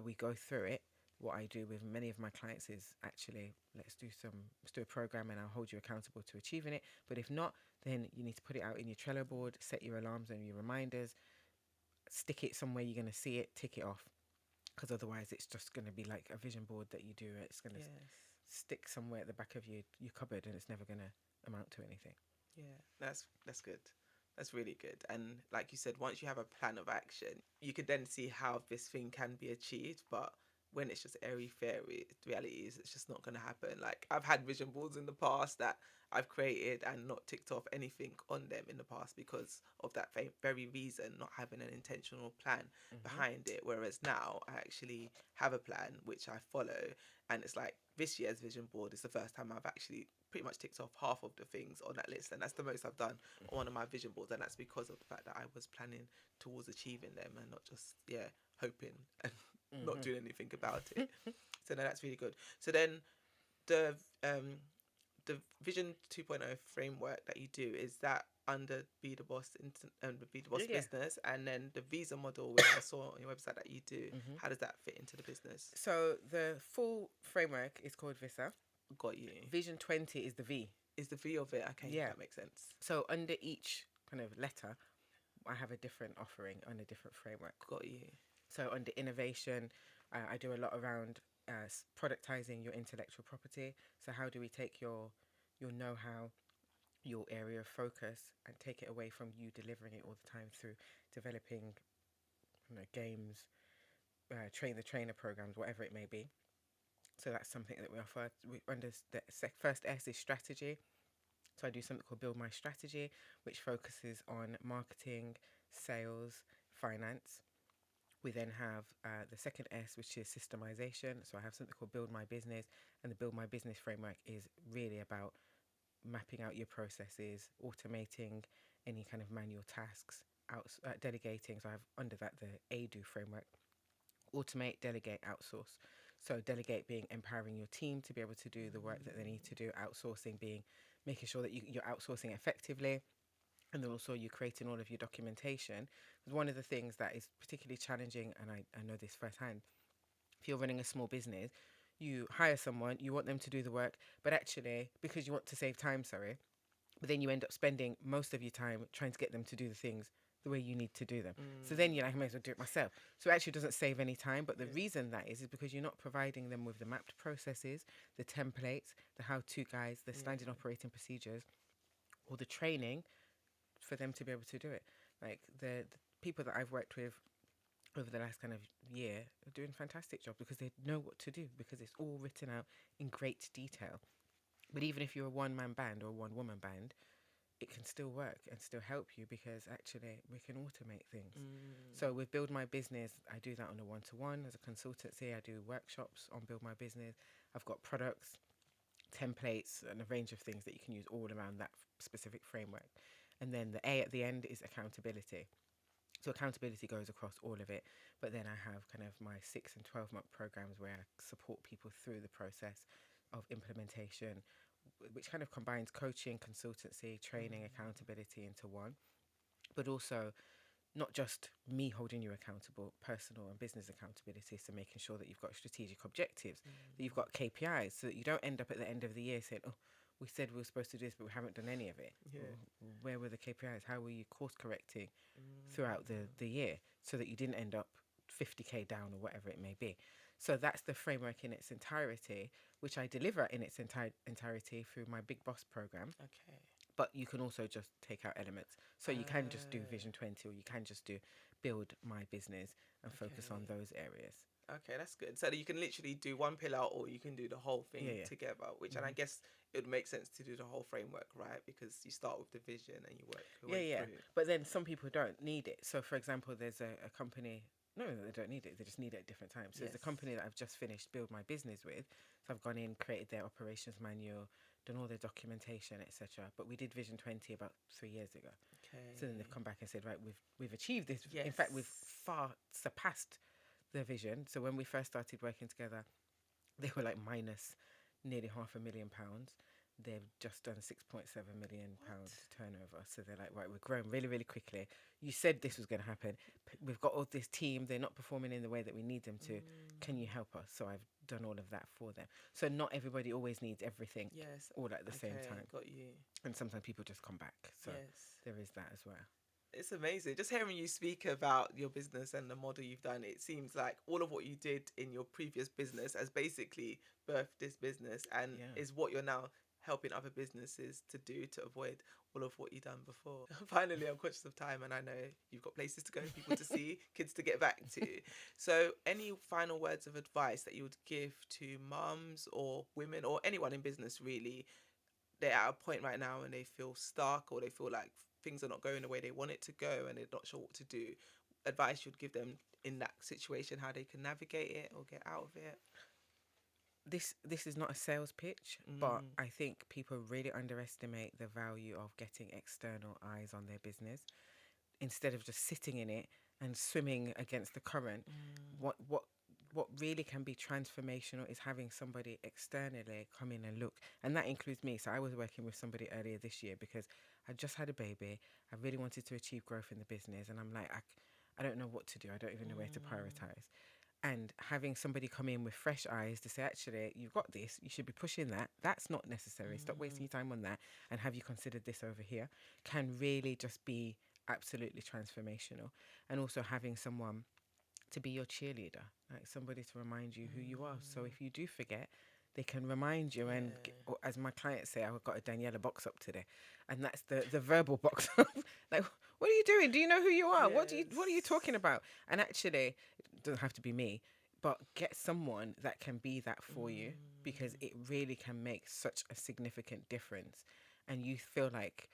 [SPEAKER 1] we go through it. What I do with many of my clients is actually, let's do a program and I'll hold you accountable to achieving it. But if not, then you need to put it out in your Trello board, set your alarms and your reminders, stick it somewhere you're going to see it, tick it off. Because otherwise it's just going to be like a vision board that you do. It's going to stick somewhere at the back of your cupboard and it's never going to amount to anything.
[SPEAKER 2] Yeah, that's good. That's really good. And like you said, once you have a plan of action, you can then see how this thing can be achieved. But when it's just airy fairy, the reality is it's just not going to happen. Like, I've had vision boards in the past that I've created and not ticked off anything on them in the past because of that very reason, not having an intentional plan behind it. Whereas now I actually have a plan which I follow, and it's like this year's vision board is the first time I've actually pretty much ticked off half of the things on that list, and that's the most I've done on one of my vision boards, and that's because of the fact that I was planning towards achieving them and not just hoping and not doing anything about it. So no, that's really good. So then the the Vision 2.0 framework that you do, is that under Be the Boss Be the Boss business, and then the VISSA model, which I saw on your website that you do, how does that fit into the business?
[SPEAKER 1] So the full framework is called VISSA.
[SPEAKER 2] Got you.
[SPEAKER 1] Vision 20 is the V.
[SPEAKER 2] Is the V of it? Okay,
[SPEAKER 1] Yeah.
[SPEAKER 2] that makes sense.
[SPEAKER 1] So under each kind of letter, I have a different offering on a different framework.
[SPEAKER 2] Got you.
[SPEAKER 1] So under innovation, I do a lot around productizing your intellectual property. So how do we take your know-how, your area of focus, and take it away from you delivering it all the time through developing, games, train the trainer programs, whatever it may be. So that's something that we offer. Under the first S is strategy. So I do something called Build My Strategy, which focuses on marketing, sales, finance. We then have the second S, which is systemization. So I have something called Build My Business, and the Build My Business framework is really about mapping out your processes, automating any kind of manual tasks, delegating. So I have under that the ADO framework: automate, delegate, outsource. So delegate being empowering your team to be able to do the work that they need to do. Outsourcing being making sure that you're outsourcing effectively. And then also you're creating all of your documentation. Because one of the things that is particularly challenging, and I know this firsthand, if you're running a small business, you hire someone, you want them to do the work, but actually, because you want to save time, but then you end up spending most of your time trying to get them to do the things the way you need to do them. So then you're like, I may as well do it myself. So it actually doesn't save any time. But the reason that is because you're not providing them with the mapped processes, the templates, the how-to guides, the standard operating procedures, or the training for them to be able to do it. Like the people that I've worked with over the last kind of year are doing a fantastic job because they know what to do, because it's all written out in great detail. But even if you're a one-man band or a one-woman band, it can still work and still help you, because actually we can automate things. So with Build My Business, I do that on a one-to-one as a consultancy. I do workshops on Build My Business. I've got products, templates, and a range of things that you can use all around that specific framework. And then the A at the end is accountability. So accountability goes across all of it. But then I have kind of my 6 and 12-month programs where I support people through the process of implementation, which kind of combines coaching, consultancy, training, accountability into one. But also not just me holding you accountable, personal and business accountability, so making sure that you've got strategic objectives, that you've got KPIs, so that you don't end up at the end of the year saying, oh, we said we were supposed to do this, but we haven't done any of it. Where were the KPIs? How were you course correcting throughout the year, so that you didn't end up 50k down or whatever it may be? So that's the framework in its entirety, which I deliver in its entirety through my Big Boss program.
[SPEAKER 2] Okay.
[SPEAKER 1] But you can also just take out elements. So you can just do Vision 20, or you can just do Build My Business and focus on those areas.
[SPEAKER 2] Okay, that's good. So that you can literally do one pillar, or you can do the whole thing together, which, and I guess it would make sense to do the whole framework, right? Because you start with the vision and you work your way through.
[SPEAKER 1] But then some people don't need it. So for example, there's a company, no, they don't need it. They just need it at different times. So there's a company that I've just finished Build My Business with. So I've gone in, created their operations manual, done all their documentation, etc. But we did Vision 20 about 3 years ago. Okay. So then they've come back and said, right, we've achieved this. Yes. In fact, we've far surpassed the vision. So when we first started working together, they were like minus nearly £500,000. They've just done £6.7 million turnover. So they're like, right, we're growing really, really quickly. You said this was going to happen. We've got all this team. They're not performing in the way that we need them to. Can you help us? So I've done all of that for them. So not everybody always needs everything all at the same time.
[SPEAKER 2] Got you.
[SPEAKER 1] And sometimes people just come back. So there is that as well.
[SPEAKER 2] It's amazing. Just hearing you speak about your business and the model you've done, it seems like all of what you did in your previous business has basically birthed this business and is what you're now helping other businesses to do to avoid all of what you've done before. Finally, I'm conscious of time, and I know you've got places to go, people to see, kids to get back to. So any final words of advice that you would give to mums or women or anyone in business, really? They're at a point right now and they feel stuck, or they feel like things are not going the way they want it to go and they're not sure what to do. Advice you'd give them in that situation, how they can navigate it or get out of it?
[SPEAKER 1] This is not a sales pitch, but I think people really underestimate the value of getting external eyes on their business instead of just sitting in it and swimming against the current. What really can be transformational is having somebody externally come in and look, and that includes me. So I was working with somebody earlier this year because I just had a baby. I really wanted to achieve growth in the business, and I'm like, I don't know what to do. I don't even know where to prioritize. And having somebody come in with fresh eyes to say, actually, you've got this, you should be pushing that. That's not necessary. Stop wasting your time on that. And have you considered this over here? Can really just be absolutely transformational. And also having someone to be your cheerleader, like somebody to remind you who you are. So if you do forget, they can remind you. And or as my clients say, I've got a Daniella box up today, and that's the verbal box up. Like, what are you doing? Do you know who you are? What are you talking about? And actually, it doesn't have to be me, but get someone that can be that for you, because it really can make such a significant difference. And you feel like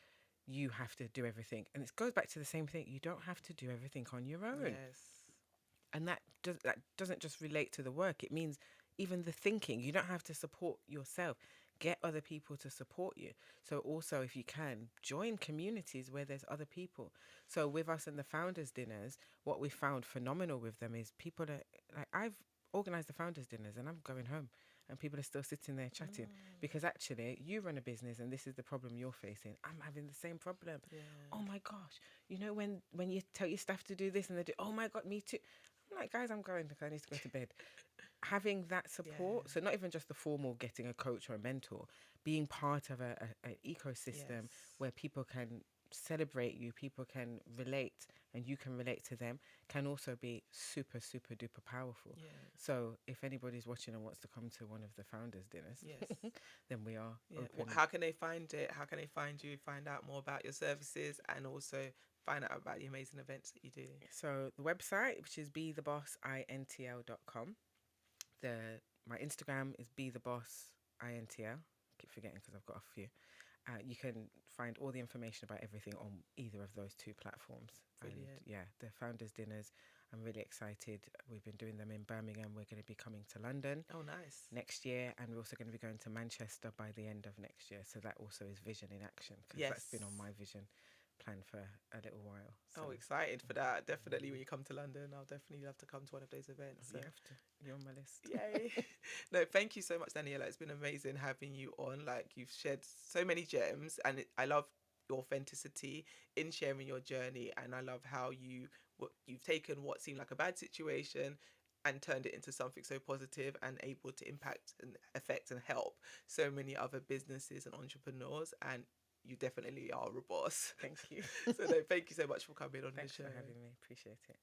[SPEAKER 1] you have to do everything, and it goes back to the same thing. You don't have to do everything on your own. And that doesn't just relate to the work. It means even the thinking. You don't have to support yourself. Get other people to support you. So also, if you can, join communities where there's other people. So with us and the founders dinners, what we found phenomenal with them is people that, like, I've organized the founders dinners and I'm going home and people are still sitting there chatting because actually you run a business and this is the problem you're facing. I'm having the same problem. Oh my gosh. You know, when you tell your staff to do this and they do, oh my God, me too. I'm like, guys, I'm going because I need to go to bed. Having that support, so not even just the formal getting a coach or a mentor, being part of an ecosystem where people can celebrate you, people can relate, and you can relate to them, can also be super, super duper powerful. So if anybody's watching and wants to come to one of the founders dinners, then we are open.
[SPEAKER 2] Well, how can they find it? How can they find you, find out more about your services, and also find out about the amazing events that you do?
[SPEAKER 1] So the website, which is bethebossintl.com. My Instagram is bethebossintl. Keep forgetting because I've got a few. You can find all the information about everything on either of those two platforms.
[SPEAKER 2] Brilliant.
[SPEAKER 1] And the founders dinners, I'm really excited. We've been doing them in Birmingham. We're going to be coming to London.
[SPEAKER 2] Oh, nice.
[SPEAKER 1] Next year, and we're also going to be going to Manchester by the end of next year. So that also is vision in action, because that's been on my vision plan for a little while. So.
[SPEAKER 2] Oh, excited for that. Definitely when you come to London, I'll definitely love to come to one of those events.
[SPEAKER 1] You have to. You're on my list.
[SPEAKER 2] Yay. No, thank you so much, Daniella. It's been amazing having you on. Like, you've shared so many gems, and I love your authenticity in sharing your journey, and I love how you've taken what seemed like a bad situation and turned it into something so positive and able to impact and affect and help so many other businesses and entrepreneurs. And you definitely are a boss.
[SPEAKER 1] Thank you.
[SPEAKER 2] So no, thank you so much for coming on
[SPEAKER 1] Thanks
[SPEAKER 2] the show.
[SPEAKER 1] for having me. Appreciate it.